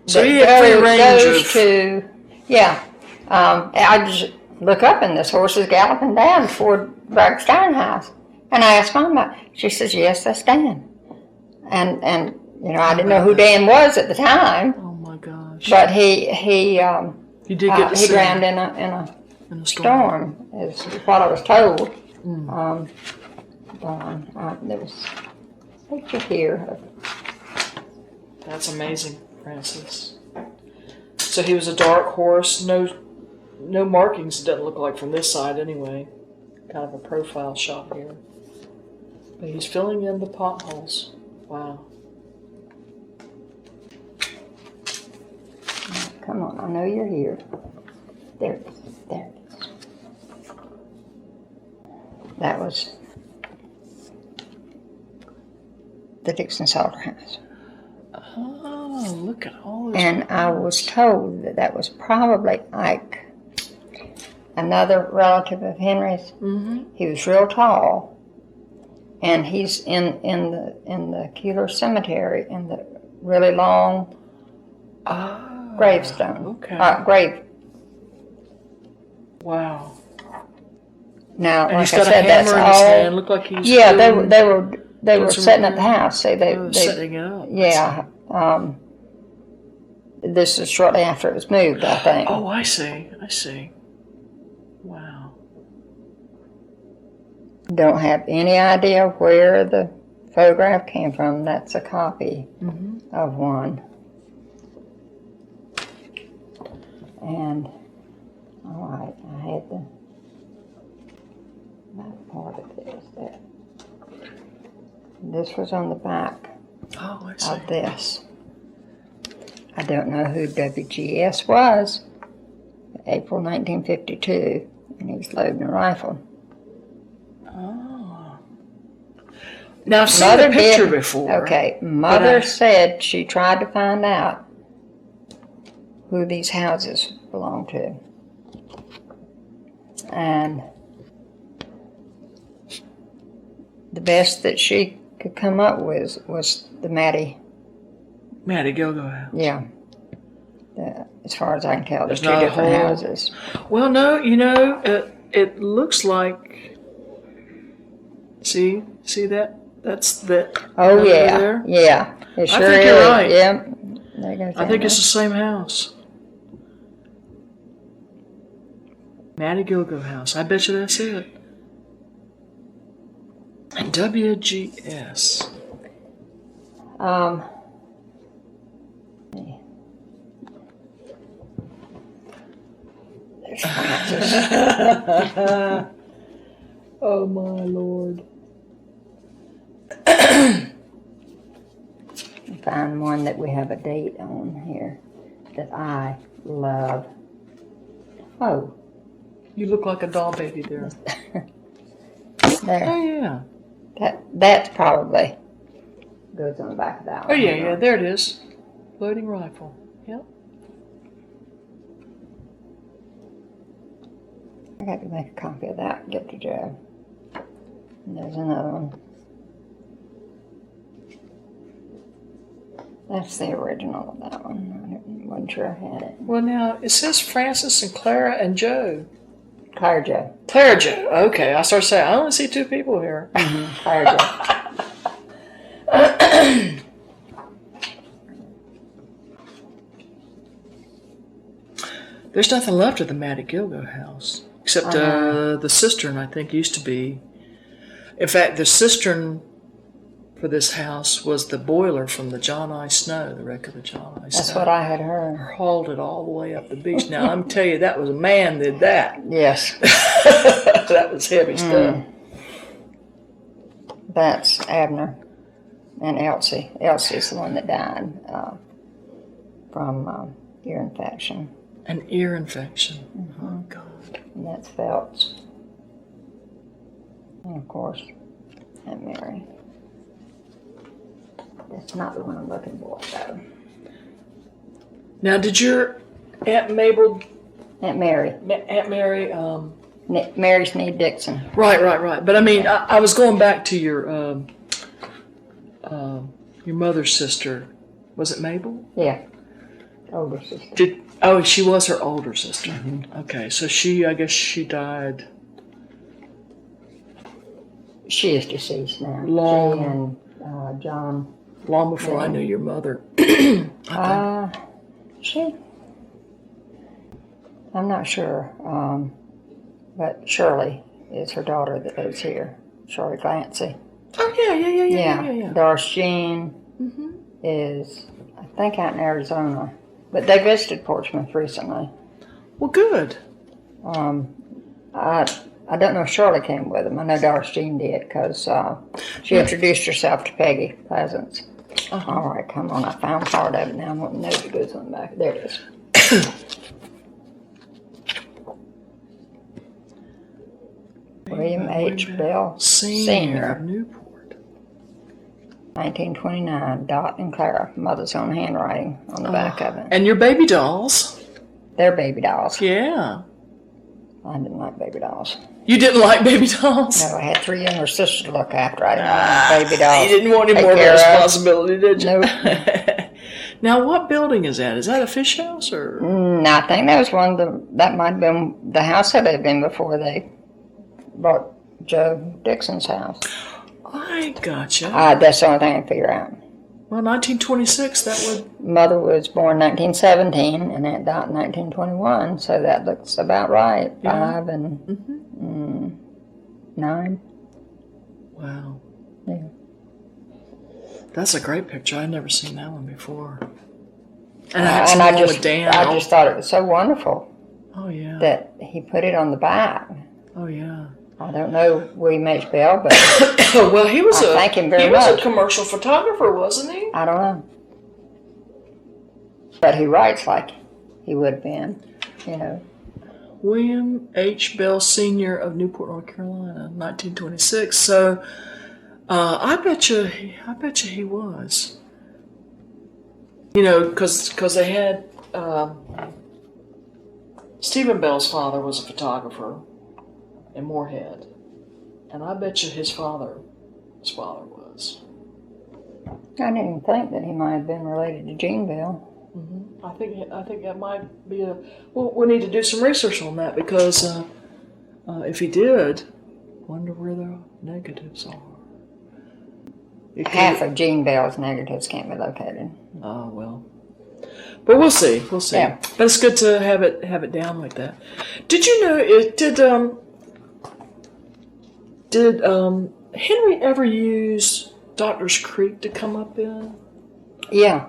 S1: So he had free range of...
S2: I just look up and this horse is galloping down toward Bragg Steinhouse. And I asked Mama, she says, yes, that's Dan. And I didn't know who Dan was at the time.
S1: Oh my gosh.
S2: But he
S1: You did get to see
S2: drowned
S1: him
S2: in a
S1: in a
S2: storm, is what I was told. There was a picture here.
S1: That's amazing, Francis. So he was a dark horse. No markings, it doesn't look like from this side anyway. Kind of a profile shot here. But he's filling in the potholes. Wow.
S2: Come on, I know you're here. There it is. There it is. That was the Dixon Salter house.
S1: Oh, look at all this.
S2: And I was told that was probably Ike, another relative of Henry's. Mm-hmm. He was real tall, and he's in the Keeler Cemetery in the really long gravestone.
S1: Okay.
S2: Grave.
S1: Wow.
S2: Now,
S1: And
S2: like
S1: he's
S2: I
S1: got
S2: said,
S1: a
S2: that's
S1: hammer in his
S2: all.
S1: hand. Look like he's
S2: Yeah,
S1: doing-
S2: they were
S1: some-
S2: setting up the house. See, they
S1: setting it up.
S2: Yeah. This is shortly after it was moved, I think.
S1: Oh, I see. Wow.
S2: Don't have any idea where the photograph came from. That's a copy of one. And, all right, I had the back part of this there. This was on the back
S1: Oh, I see.
S2: of this. I don't know who WGS was. April 1952, and he was loading a rifle.
S1: Oh. Now, I've seen the picture before.
S2: Okay, Mother said she tried to find out who these houses belonged to. And the best that she could come up with was the Matty
S1: Gilgo house.
S2: Yeah. As far as I can tell, there's
S1: There's
S2: two
S1: not a
S2: different
S1: whole-
S2: houses.
S1: Well, no, it looks like. See that? That's that.
S2: Oh,
S1: over
S2: yeah.
S1: there?
S2: Yeah. It sure
S1: think
S2: is.
S1: you're right.
S2: Yeah. There goes
S1: I think
S2: that
S1: it's the same house. Matty Gilgo house. I bet you that's it. And WGS.
S2: There's Francis.
S1: Oh my Lord.
S2: Find one that we have a date on here that I love. Oh,
S1: You look like a doll baby there.
S2: there.
S1: Oh yeah.
S2: That's probably goes on the back of that
S1: Oh
S2: one.
S1: yeah. There it is. Loading rifle. Yep.
S2: got to make a copy of that and get to Joe. And there's another one. That's the original of that one. I wasn't sure I had it.
S1: Well, now, it says Francis and Clara and Joe.
S2: Clara Joe.
S1: Clara Joe. Okay, I started saying, I only see 2 people here.
S2: Mm-hmm. Clara Joe.
S1: There's nothing left of the Matty Gilgo house, except the cistern, I think, used to be. In fact, the cistern for this house was the boiler from the John I. Snow, the wreck of the John I. Snow.
S2: That's what I had heard.
S1: Hauled it all the way up the beach. Now, I'm telling you, that was a man did that.
S2: Yes.
S1: That was heavy stuff.
S2: That's Abner and Elsie. Elsie's the one that died from ear infection.
S1: An ear infection.
S2: Mm-hmm.
S1: Oh, God.
S2: And that's Phelps. And, of course, Aunt Mary. That's not the one I'm looking for, though.
S1: Now, did your Aunt Mabel...
S2: Aunt Mary.
S1: Aunt Mary...
S2: Mary Sneed Dixon.
S1: Right. But, I mean, I was going back to your mother's sister. Was it Mabel?
S2: Yeah. Older sister.
S1: She was her older sister. Mm-hmm. Okay, so I guess she died...
S2: She is deceased now.
S1: Long.
S2: She and John.
S1: Long before I knew your mother.
S2: I'm not sure. But Shirley is her daughter that lives here. Shirley Clancy.
S1: Oh, yeah.
S2: Doris Jean is, I think, out in Arizona. But they visited Portsmouth recently.
S1: Well, good.
S2: I don't know if Shirley came with them. I know Doris Jean did because she introduced herself to Peggy Pleasance. Uh-huh. All right, come on. I found part of it now. I want to know if it goes on the back. There it is. William H. Bell Sr.
S1: of Newport.
S2: 1929. Dot and Clara. Mother's own handwriting on the back of it.
S1: And your baby dolls.
S2: They're baby dolls.
S1: Yeah.
S2: I didn't like baby dolls.
S1: You didn't like baby dolls?
S2: No, I had 3 younger sisters to look after. I didn't want baby dolls.
S1: You didn't want any more responsibility, did you?
S2: Nope.
S1: Now, what building is that? Is that a fish house? Or?
S2: No, I think that was that might have been the house that had been before they bought Joe Dixon's house.
S1: I gotcha.
S2: That's the only thing I can figure out.
S1: Well, 1926, that would...
S2: Mother was born 1917 and Aunt Dot 1921, so that looks about right.
S1: Yeah.
S2: 5 and 9.
S1: Wow.
S2: Yeah.
S1: That's a great picture. I've never seen that one before. And I
S2: just thought it was so wonderful.
S1: Oh, yeah.
S2: That he put it on the back.
S1: Oh, yeah.
S2: I don't know William H. Bell, but
S1: well, he was
S2: thank him very much.
S1: He was a commercial photographer, wasn't he?
S2: I don't know. But he writes like he would have been, you know.
S1: William H. Bell Sr. of Newport, North Carolina, 1926. So, I bet you he was. You know, because they had Stephen Bell's father was a photographer in Moorhead, and I bet you his father was.
S2: I didn't even think that he might have been related to Jean Bell.
S1: Mm-hmm. I think that might be well, we need to do some research on that because if he did, wonder where the negatives are.
S2: Half of Jean Bell's negatives can't be located.
S1: Oh, well. But we'll see.
S2: Yeah.
S1: But it's good to have it down like that. Did you know did Henry ever use Doctor's Creek to come up in?
S2: Yeah.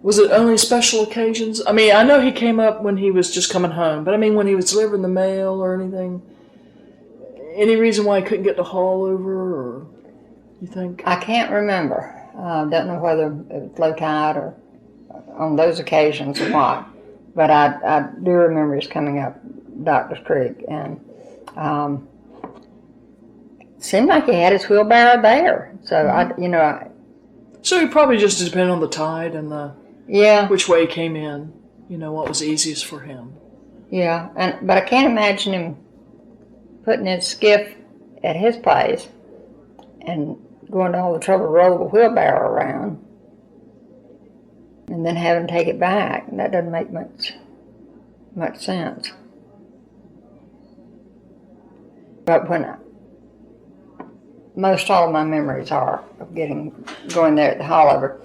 S1: Was it only special occasions? I mean, I know he came up when he was just coming home, but I mean when he was delivering the mail or anything. Any reason why he couldn't get the haul over, or you think?
S2: I can't remember. Don't know whether it was low tide or on those occasions or what. But I do remember his coming up Doctor's Creek, and seemed like he had his wheelbarrow there. So
S1: So he probably just depended on the tide and which way he came in. You know what was easiest for him.
S2: Yeah, but I can't imagine him putting his skiff at his place and going to all the trouble to roll the wheelbarrow around and then having to take it back. That doesn't make much sense. But most all of my memories are of going there at the Haulover.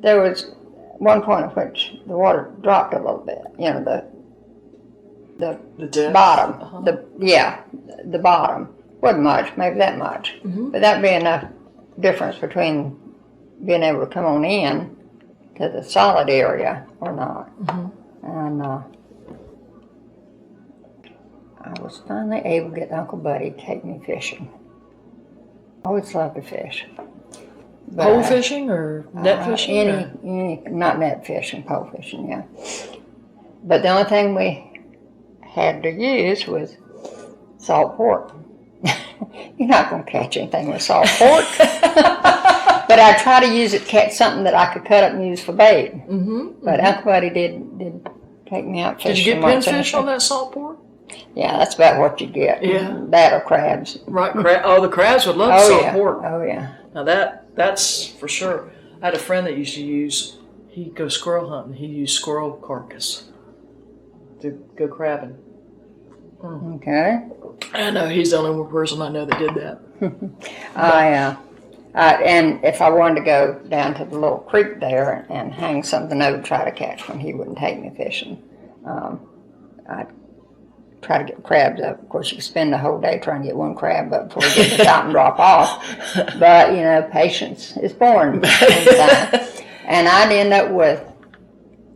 S2: There was one point at which the water dropped a little bit. You know, the bottom.
S1: Uh-huh.
S2: The bottom. Wasn't much, maybe that much.
S1: Mm-hmm.
S2: But that'd be enough difference between being able to come on in to the solid area or not.
S1: Mm-hmm.
S2: And I was finally able to get Uncle Buddy to take me fishing. I always loved to fish.
S1: Pole fishing or net fishing?
S2: Not net fishing, pole fishing, yeah. But the only thing we had to use was salt pork. You're not going to catch anything with salt pork. But I try to use it to catch something that I could cut up and use for bait. Mm-hmm, but Uncle Buddy did take me out fishing.
S1: Did you get pinfish on that salt pork?
S2: Yeah, that's about what you get.
S1: Yeah.
S2: That or crabs.
S1: Right, the crabs would love salt pork.
S2: Oh, yeah.
S1: Now that's for sure. I had a friend that used to he'd go squirrel hunting. He used squirrel carcass to go crabbing.
S2: Mm. Okay.
S1: I know, he's the only person I know that did that.
S2: And if I wanted to go down to the little creek there and hang something over to try to catch one, he wouldn't take me fishing. I'd try to get crabs up. Of course, you could spend the whole day trying to get one crab up before you get to the top and drop off. But, you know, patience is born. And I'd end up with,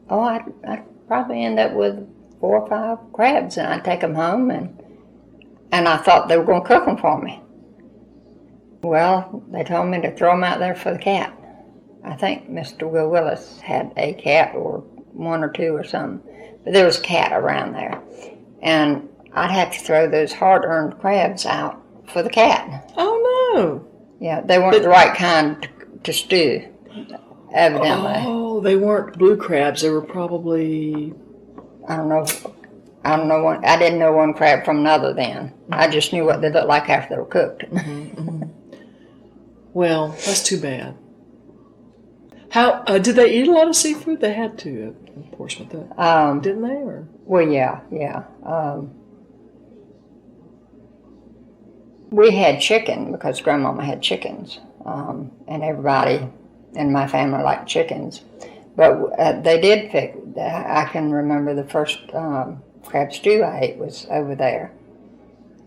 S2: I'd probably end up with 4 or 5 crabs, and I'd take them home, and I thought they were going to cook them for me. Well, they told me to throw them out there for the cat. I think Mr. Will Willis had a cat or 1 or 2 or something, but there was a cat around there. And I'd have to throw those hard-earned crabs out for the cat.
S1: Oh, no.
S2: Yeah, they weren't the right kind to stew, evidently.
S1: Oh, they weren't blue crabs. They were probably...
S2: I don't know. I didn't know one crab from another then. I just knew what they looked like after they were cooked.
S1: Mm-hmm, mm-hmm. Well, that's too bad. How did they eat a lot of seafood? They had to in Portsmouth, didn't they? Or?
S2: Well, yeah. We had chicken because Grandmama had chickens, and everybody in my family liked chickens. But they did pick. I can remember the first crab stew I ate was over there,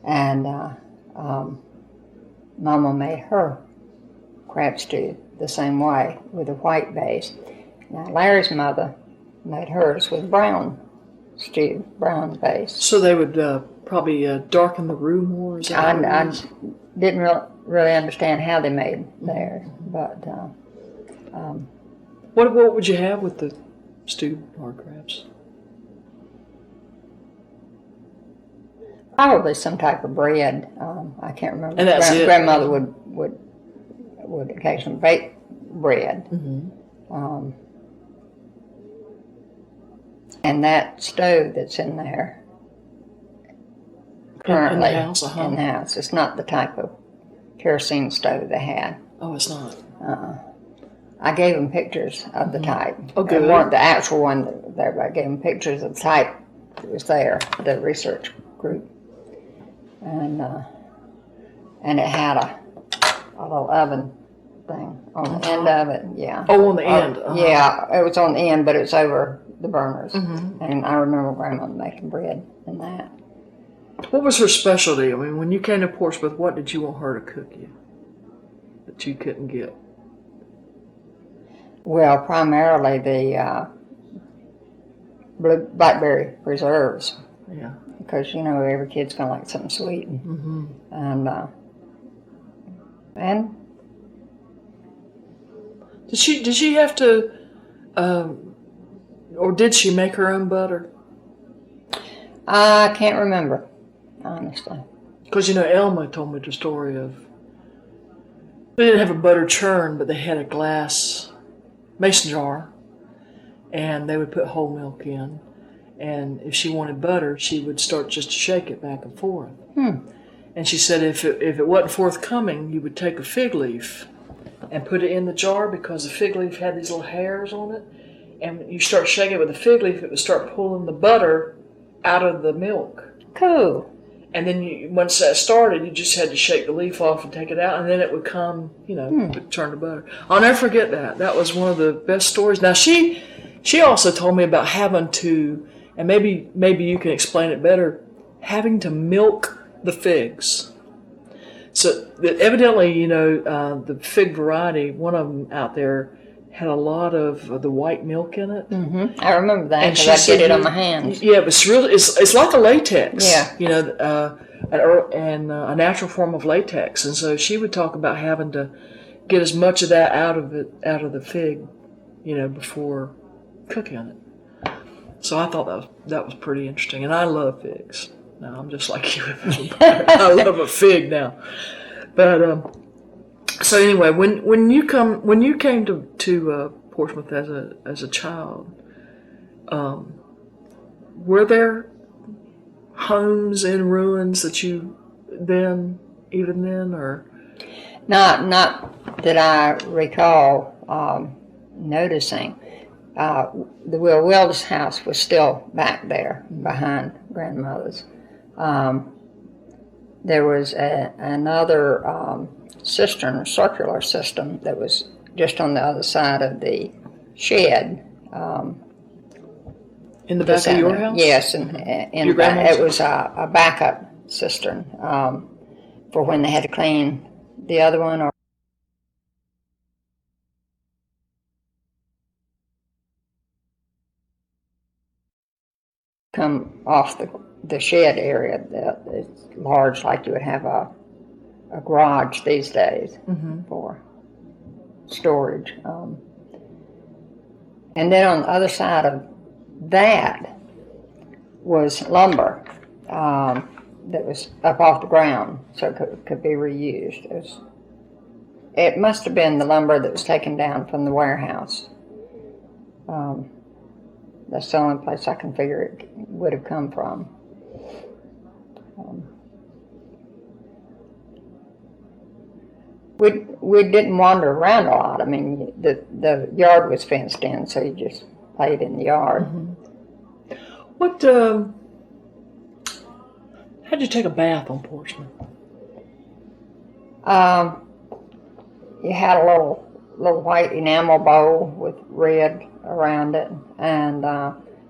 S2: and Mama made her crab stew the same way with a white base. Now Larry's mother made hers with brown stew, brown base.
S1: So they would probably darken the roux more.
S2: I didn't really understand how they made theirs, but
S1: what would you have with the stewed hard crabs?
S2: Probably some type of bread. I can't remember.
S1: And that's it.
S2: Grandmother would occasionally bake bread.
S1: Mm-hmm.
S2: And that stove that's in there currently
S1: in the house,
S2: in the house, it's not the type of kerosene stove they had.
S1: Oh, it's not.
S2: I gave them pictures of the type.
S1: Oh, good.
S2: It weren't the actual one there, but I gave them pictures of the type that was there, the research group. And it had a little oven thing on the end of it, yeah.
S1: Oh, on the end. Uh-huh.
S2: Yeah, it was on the end, but it was over the burners.
S1: Mm-hmm.
S2: And I remember Grandma making bread and that.
S1: What was her specialty? I mean, when you came to Portsmouth, what did you want her to cook you that you couldn't get?
S2: Well, primarily the blackberry preserves.
S1: Yeah.
S2: Because, you know, every kid's going to like something sweet.
S1: Mm-hmm.
S2: And
S1: did she have to, or did she make her own butter?
S2: I can't remember, honestly.
S1: Because, you know, Elma told me the story of, they didn't have a butter churn, but they had a glass mason jar, and they would put whole milk in, And if she wanted butter, she would start just to shake it back and forth.
S2: Hmm.
S1: And she said if it wasn't forthcoming, you would take a fig leaf and put it in the jar, because the fig leaf had these little hairs on it. And you start shaking it with the fig leaf, it would start pulling the butter out of the milk.
S2: Cool.
S1: And then once that started, you just had to shake the leaf off and take it out, and then it would come, turn to butter. I'll never forget that. That was one of the best stories. Now, she also told me about having to, and maybe you can explain it better, having to milk the figs. So evidently, the fig variety, one of them out there, had a lot of the white milk in it.
S2: Mm-hmm. I remember that because I get it on my hands.
S1: Yeah, but it's like a latex.
S2: Yeah.
S1: And a natural form of latex. And so she would talk about having to get as much of that out of the fig, before cooking it. So I thought that was pretty interesting. And I love figs. Now I'm just like you. I love a fig now. But so anyway, when you came to Portsmouth as a child, were there homes in ruins that you even then, or
S2: not that I recall noticing. The Wildest house was still back there behind grandmother's. There was another cistern, a circular system, that was just on the other side of the shed.
S1: In the back of your house?
S2: Yes, and it was a backup cistern for when they had to clean the other one, or come off the shed area that is large, like you would have a garage these days for storage. And then on the other side of that was lumber that was up off the ground, so it could be reused. It must have been the lumber that was taken down from the warehouse. That's the only place I can figure it would have come from. We didn't wander around a lot. I mean, the yard was fenced in, so you just played in the yard.
S1: Mm-hmm. What? How'd you take a bath on Portsmouth?
S2: You had a little white enamel bowl with red around it, and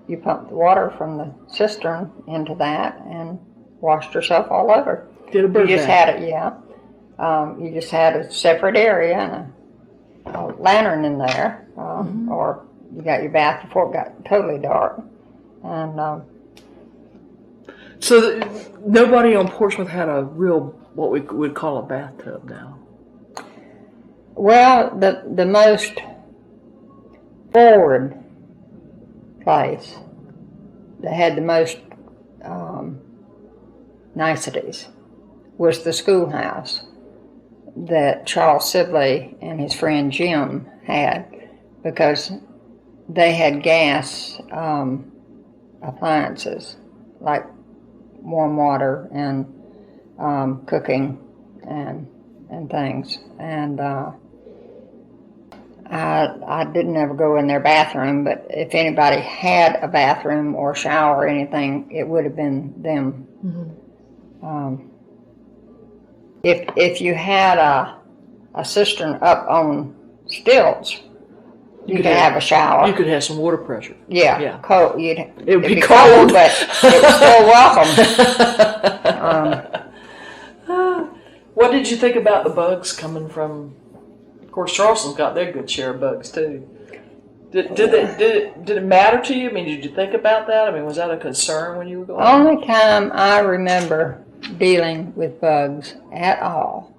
S2: you pumped the water from the cistern into that and washed yourself all over.
S1: Did a bird
S2: You just
S1: bath?
S2: had it, yeah. You just had a separate area and a lantern in there, or you got your bath before it got totally dark. And
S1: so nobody on Portsmouth had a real, what we would call a bathtub now.
S2: well, the most forward place that had the most niceties was the schoolhouse that Charles Sibley and his friend Jim had, because they had gas appliances like warm water and cooking and things. And I didn't ever go in their bathroom, but if anybody had a bathroom or shower or anything, it would have been them.
S1: Mm-hmm.
S2: If you had a cistern up on stilts, you could have a shower.
S1: You could have some water pressure.
S2: Yeah. Cold.
S1: It would be
S2: cold, but it was still welcome.
S1: What did you think about the bugs coming from? Of course, Charleston's got their good share of bugs too. Did it matter to you? I mean, did you think about that? I mean, was that a concern when you were going?
S2: Only time I remember dealing with bugs at all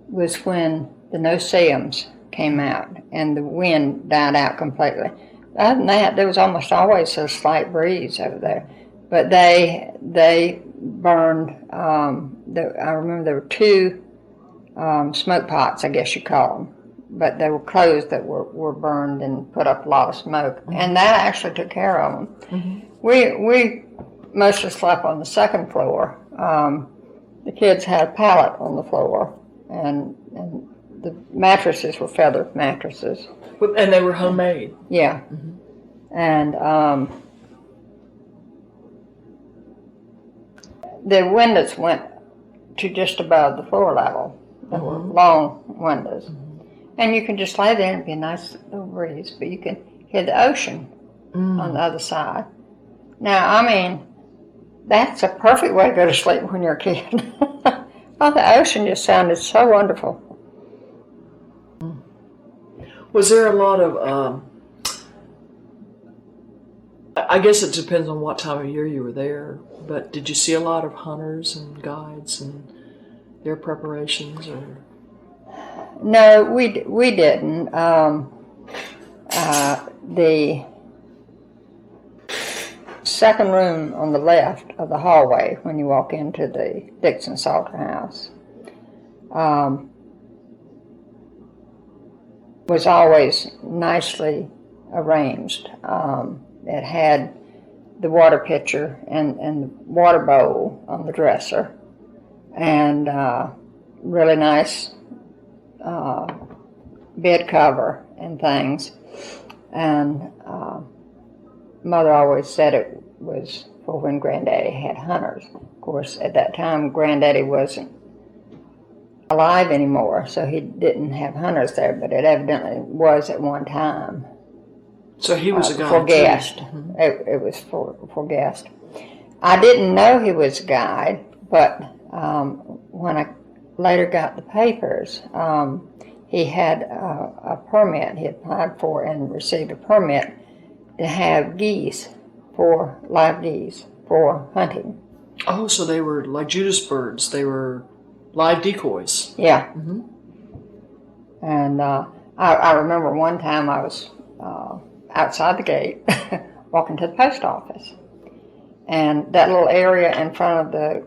S2: was when the no-see-ums came out and the wind died out completely. Other than that, there was almost always a slight breeze over there. But they burned, I remember there were two smoke pots, I guess you call them, but they were clothes that were burned and put up a lot of smoke, and that actually took care of them. We mostly slept on the second floor. The kids had a pallet on the floor, and the mattresses were feather mattresses.
S1: And they were homemade.
S2: Yeah. And the windows went to just above the floor level. They were long windows. And you can just lay there and it'd be a nice little breeze, but you can hear the ocean on the other side. Now, I mean, that's a perfect way to go to sleep when you're a kid. Oh, the ocean just sounded so wonderful.
S1: Was there a lot of, I guess it depends on what time of year you were there, but did you see a lot of hunters and guides and their preparations? Or?
S2: No, we didn't. The second room on the left of the hallway when you walk into the Dixon Salter house was always nicely arranged. It had the water pitcher and the water bowl on the dresser, and really nice bed cover and things. And Mother always said it was for when Granddaddy had hunters. Of course, at that time, Granddaddy wasn't alive anymore, so he didn't have hunters there, but it evidently was at one time.
S1: So he was a guide
S2: for guest. It was for guest. I didn't know he was a guide, but when I later got the papers, he had a permit. He applied for and received a permit to have live geese for hunting.
S1: Oh, so they were like Judas birds. They were live decoys.
S2: Yeah. And I remember one time I was outside the gate walking to the post office. And that little area in front of the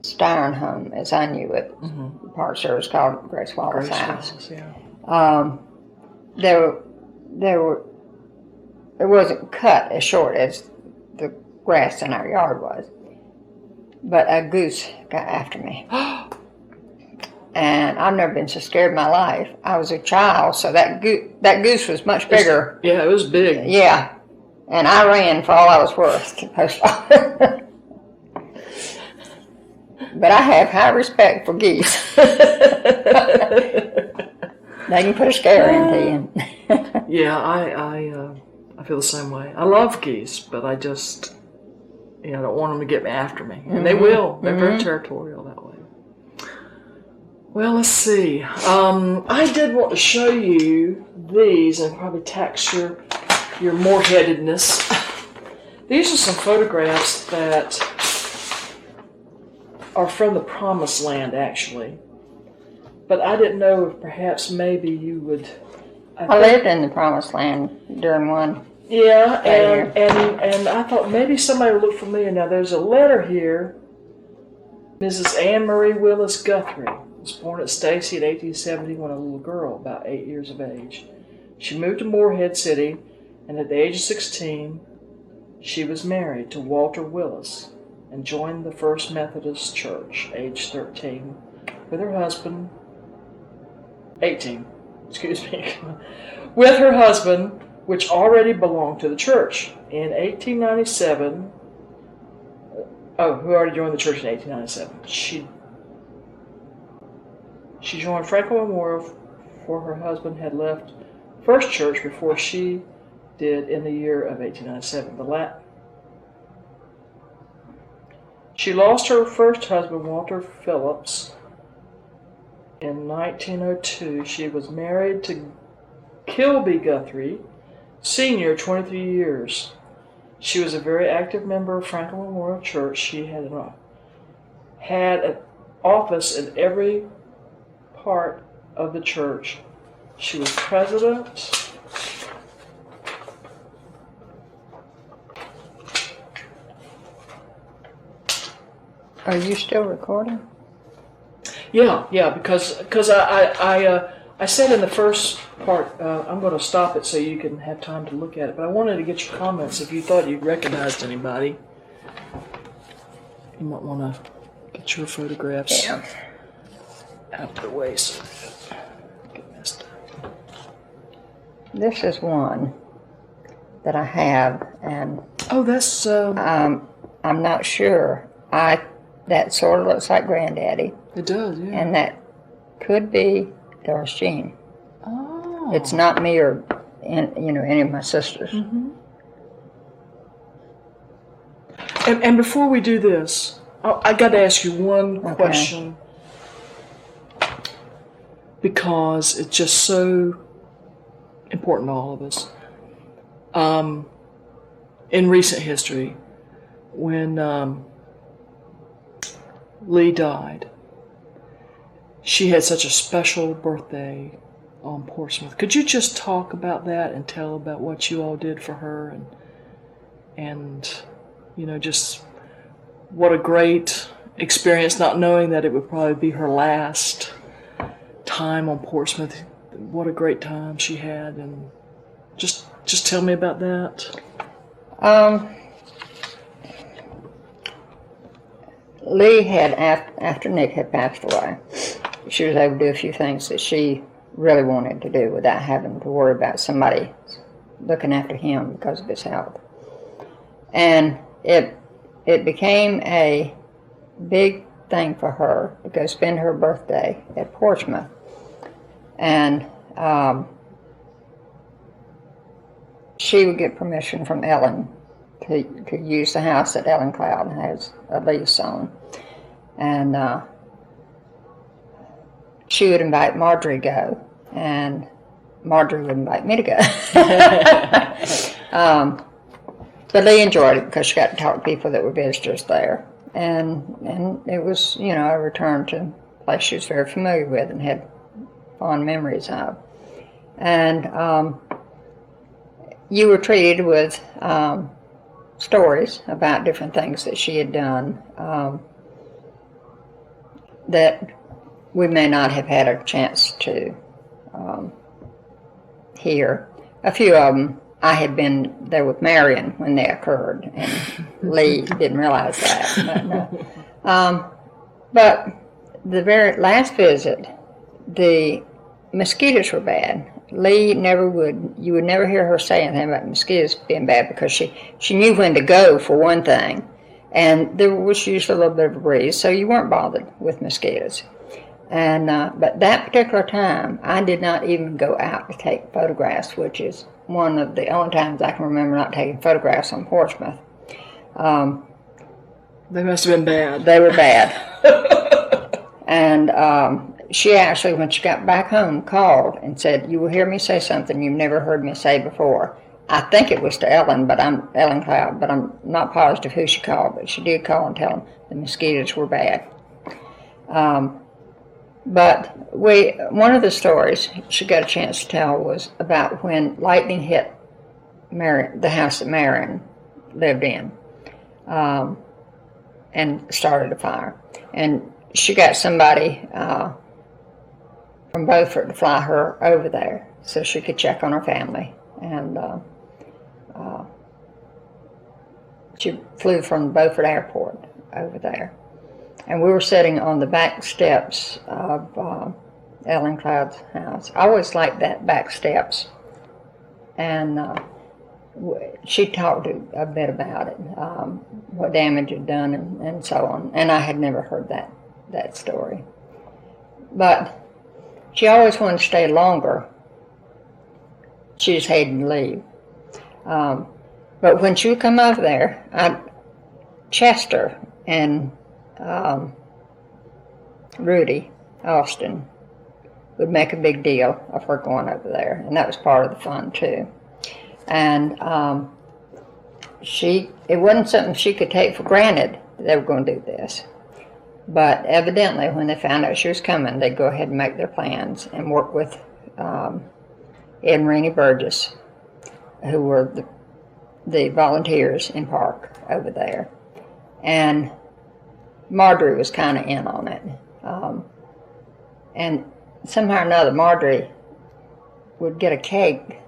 S2: Stern home, as I knew it, part sure was called Grace Wallace House. It wasn't cut as short as the grass in our yard was, but a goose got after me. And I've never been so scared in my life. I was a child, so that goose was much bigger.
S1: Yeah, it was big.
S2: Yeah, and I ran for all I was worth to the post office. But I have high respect for geese. They can put a scare into you.
S1: Yeah, I feel the same way. I love geese, but I just, I don't want them to get after me. And they will. They're very territorial that way. Well, let's see. I did want to show you these and probably tax your moreheadedness. These are some photographs that are from the Promised Land, actually. But I didn't know if perhaps maybe you would...
S2: I lived in the Promised Land during one.
S1: Yeah, and I thought maybe somebody would look familiar. Now, there's a letter here. Mrs. Anne Marie Willis Guthrie was born at Stacy in 1870 when a little girl, about 8 years of age. She moved to Morehead City, and at the age of 16, she was married to Walter Willis and joined the First Methodist Church, age 13, with her husband, 18, with her husband, which already belonged to the church. In 1897, who already joined the church in 1897. She joined Franklin Memorial, for her husband had left First Church before she did in the year of 1897. She lost her first husband, Walter Phillips, in 1902. She was married to Kilby Guthrie, Sr., 23 years. She was a very active member of Franklin Memorial Church. She had an office in every part of the church. She was president.
S2: Are you still recording?
S1: Yeah, because I said in the first part, I'm going to stop it so you can have time to look at it, but I wanted to get your comments if you thought you recognized anybody. You might want to get your photographs out of the way so they don't get messed up.
S2: This is one that I have, and
S1: that's
S2: I'm not sure. That sort of looks like Granddaddy.
S1: It does, yeah.
S2: And that could be Doris Jean.
S1: Oh.
S2: It's not me or any of my sisters.
S1: Mm-hmm. And before we do this, I got to ask you one question, because it's just so important to all of us. In recent history, when Lee died, she had such a special birthday on Portsmouth. Could you just talk about that and tell about what you all did for her, and just what a great experience, not knowing that it would probably be her last time on Portsmouth. What a great time she had, and just tell me about that.
S2: Lee had, after Nick had passed away, she was able to do a few things that she really wanted to do without having to worry about somebody looking after him because of his health. And it became a big thing for her to go spend her birthday at Portsmouth. And she would get permission from Ellen to use the house that Ellen Cloud has a lease on. And she would invite Marjorie to go, and Marjorie would invite me to go. But Lee enjoyed it because she got to talk to people that were visitors there. And it was, a return to a place she was very familiar with and had fond memories of. And you were treated with stories about different things that she had done that we may not have had a chance to hear. A few of them, I had been there with Marion when they occurred, and Lee didn't realize that. But the very last visit, the mosquitoes were bad. Lee you would never hear her say anything about mosquitoes being bad, because she knew when to go, for one thing, and there was usually a little bit of a breeze, so you weren't bothered with mosquitoes. And but that particular time, I did not even go out to take photographs, which is one of the only times I can remember not taking photographs on Portsmouth.
S1: They must have been bad.
S2: They were bad. And she actually, when she got back home, called and said, "You will hear me say something you've never heard me say before." I think it was to Ellen Cloud, but I'm not positive who she called, but she did call and tell them the mosquitoes were bad. But one of the stories she got a chance to tell was about when lightning hit the house that Marion lived in, and started a fire. And she got somebody from Beaufort to fly her over there so she could check on her family. And she flew from Beaufort Airport over there. And we were sitting on the back steps of Ellen Cloud's house. I always liked that back steps. And she talked a bit about it, what damage it had done and so on. And I had never heard that story. But she always wanted to stay longer. She just hated to leave. But when she would come over there, Chester and Rudy Austin would make a big deal of her going over there, and that was part of the fun too. And it wasn't something she could take for granted that they were going to do this. But evidently, when they found out she was coming, they'd go ahead and make their plans and work with Ed and Rennie Burgess, who were the volunteers in park over there. And Marjorie was kind of in on it. And somehow or another, Marjorie would get a cake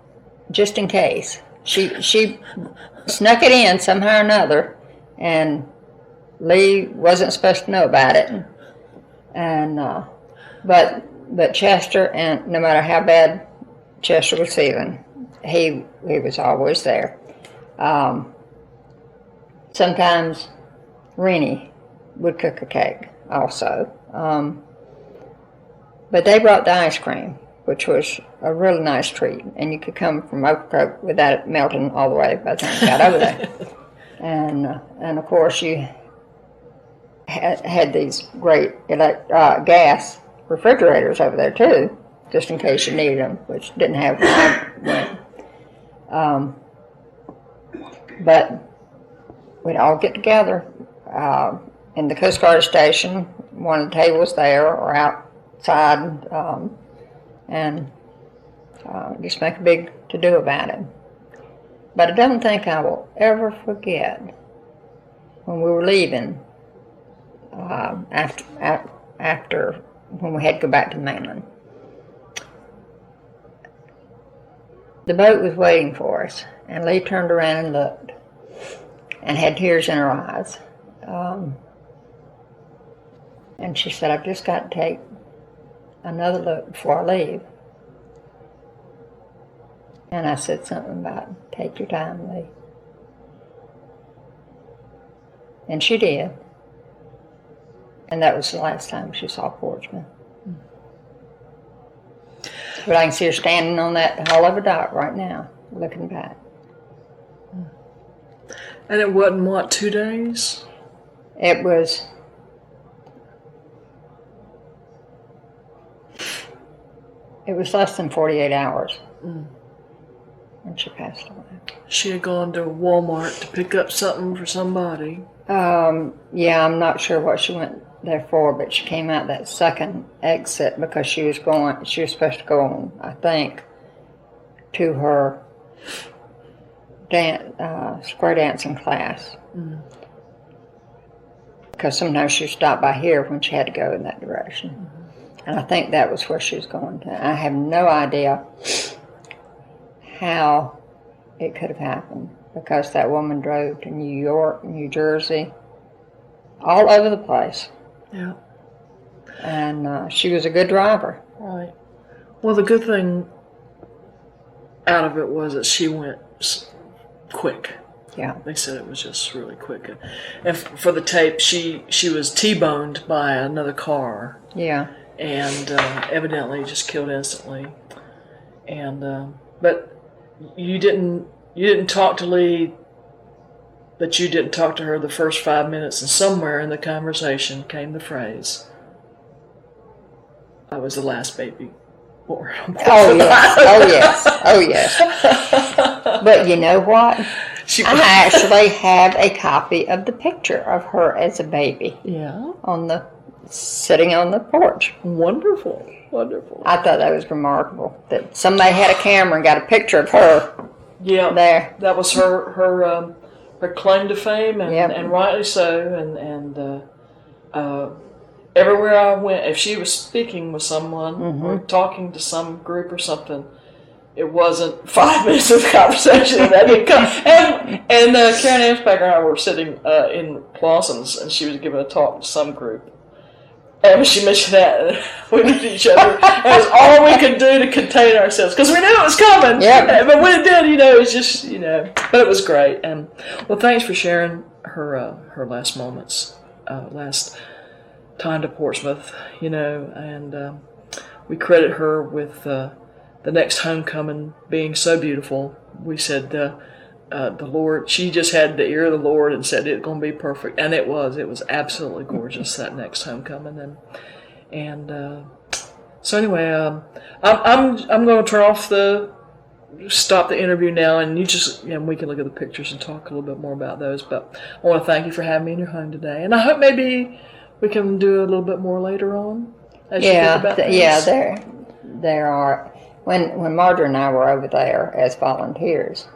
S2: just in case. She snuck it in somehow or another, and Lee wasn't supposed to know about it. And but Chester, and no matter how bad Chester was feeling, he was always there. Sometimes Rennie would cook a cake also. But they brought the ice cream, which was a really nice treat, and you could come from Ocracoke without it melting all the way by the time you got over there. And of course you had these great gas refrigerators over there too, just in case you needed them, which didn't have when I went. But we'd all get together in the Coast Guard station. One of the tables there or outside, and just make a big to-do about it. But I don't think I will ever forget when we were leaving after when we had to go back to the mainland. The boat was waiting for us, and Lee turned around and looked and had tears in her eyes. And she said, "I've just got to take another look before I leave." And I said something about, "Take your time, Lee." And she did. And that was the last time she saw Portsmouth. But I can see her standing on that hull of a dock right now, looking back.
S1: And it wasn't, what, 2 days?
S2: It was... It was less than 48 hours when she passed away.
S1: She had gone to Walmart to pick up something for somebody.
S2: Yeah, I'm not sure what she went there for, but she came out that second exit because she was supposed to go on, I think, to her square dancing class. Because sometimes she stopped by here when she had to go in that direction. And I think that was where she was going to. I have no idea how it could have happened, because that woman drove to New York, New Jersey, all over the place.
S1: Yeah.
S2: And she was a good driver.
S1: Right. Well, the good thing out of it was that she went quick.
S2: Yeah.
S1: They said it was just really quick. And for the tape, she was T-boned by another car.
S2: Yeah.
S1: And evidently just killed instantly. And but you didn't talk to Lee, but you didn't talk to her the first 5 minutes, and somewhere in the conversation came the phrase, "I was the last baby born."
S2: Oh yes, oh yes. But you know what? I actually have a copy of the picture of her as a baby.
S1: Yeah.
S2: Sitting on the porch.
S1: Wonderful, wonderful.
S2: I thought that was remarkable that somebody had a camera and got a picture of her.
S1: Yeah.
S2: There.
S1: That was her claim to fame, and rightly so. And everywhere I went, if she was speaking with someone or talking to some group or something, it wasn't 5 minutes of conversation. That didn't come. And Karen Amsbacher and I were sitting in Clausen's, and she was giving a talk to some group. And when she mentioned that, we looked at each other. It was all we could do to contain ourselves, because we knew it was coming.
S2: Yep.
S1: But when it did, it was just, But it was great. And well, thanks for sharing her last moments, last time to Portsmouth. And we credit her with the next homecoming being so beautiful. We said the Lord, she just had the ear of the Lord and said it's going to be perfect, and it was absolutely gorgeous, that next homecoming. And so anyway, I'm going to stop the interview now, and we can look at the pictures and talk a little bit more about those. But I want to thank you for having me in your home today, and I hope maybe we can do a little bit more later on. As you think about things.
S2: Yeah, there are. When Marjorie and I were over there as volunteers,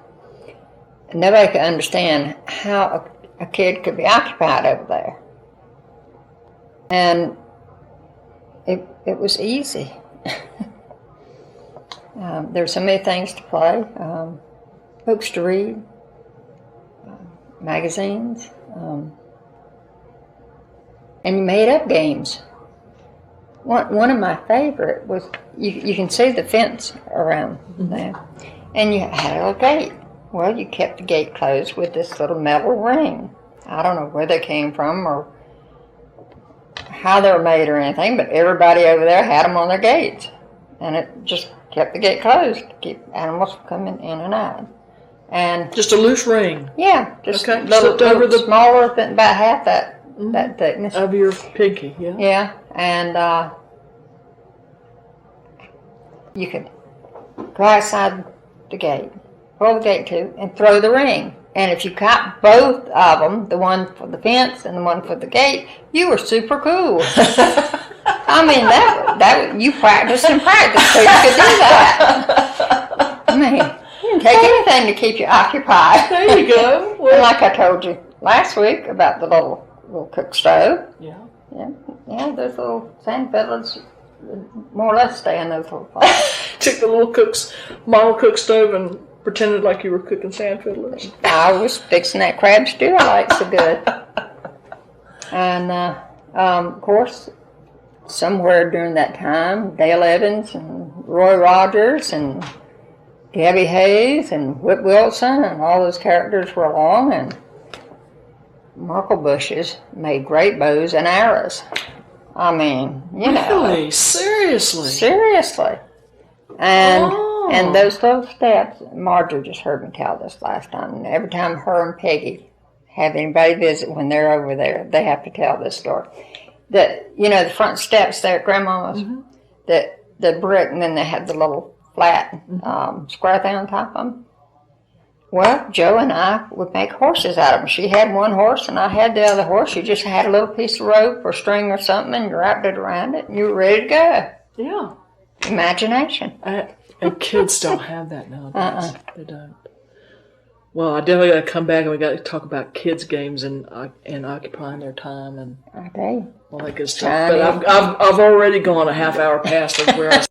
S2: nobody could understand how a kid could be occupied over there. And it was easy. There were so many things to play, books to read, magazines, and you made up games. One of my favorite was, you can see the fence around there, and you had a little gate. Well, you kept the gate closed with this little metal ring. I don't know where they came from or how they were made or anything, but everybody over there had them on their gates, and it just kept the gate closed to keep animals from coming in and out. And
S1: just a loose ring.
S2: Yeah, just
S1: okay.
S2: little over the smaller than about half that thickness
S1: of your pinky. Yeah.
S2: Yeah, and you could go outside the gate, pull the gate to, and throw the ring. And if you caught both of them, the one for the fence and the one for the gate, you were super cool. I mean, that you practiced and practiced so you could do that. I mean, you can take anything to keep you occupied.
S1: There you go. Well,
S2: and like I told you last week about the little cook stove.
S1: Yeah.
S2: Yeah, those little sand fiddlers more or less stay in those little pots.
S1: Took the little model cook stove and pretended like you were cooking sand fiddlers.
S2: I was fixing that crab stew I like so good. And, of course, somewhere during that time, Dale Evans and Roy Rogers and Gabby Hayes and Whip Wilson and all those characters were along, and myrtle bushes made great bows and arrows. I mean, you know.
S1: Really? Seriously?
S2: Seriously. And those little steps, Marjorie just heard me tell this last time, and every time her and Peggy have anybody visit when they're over there, they have to tell this story. That, you know, the front steps there at Grandmama's, the brick, and then they have the little flat square thing on top of them. Well, Joe and I would make horses out of them. She had one horse and I had the other horse. You just had a little piece of rope or string or something and you wrapped it around it and you were ready to go.
S1: Yeah.
S2: Imagination.
S1: And kids don't have that nowadays. They don't. Well, I definitely got to come back and we got to talk about kids' games and occupying their time and
S2: I tell you.
S1: all that good stuff. But I've already gone a half hour past of where I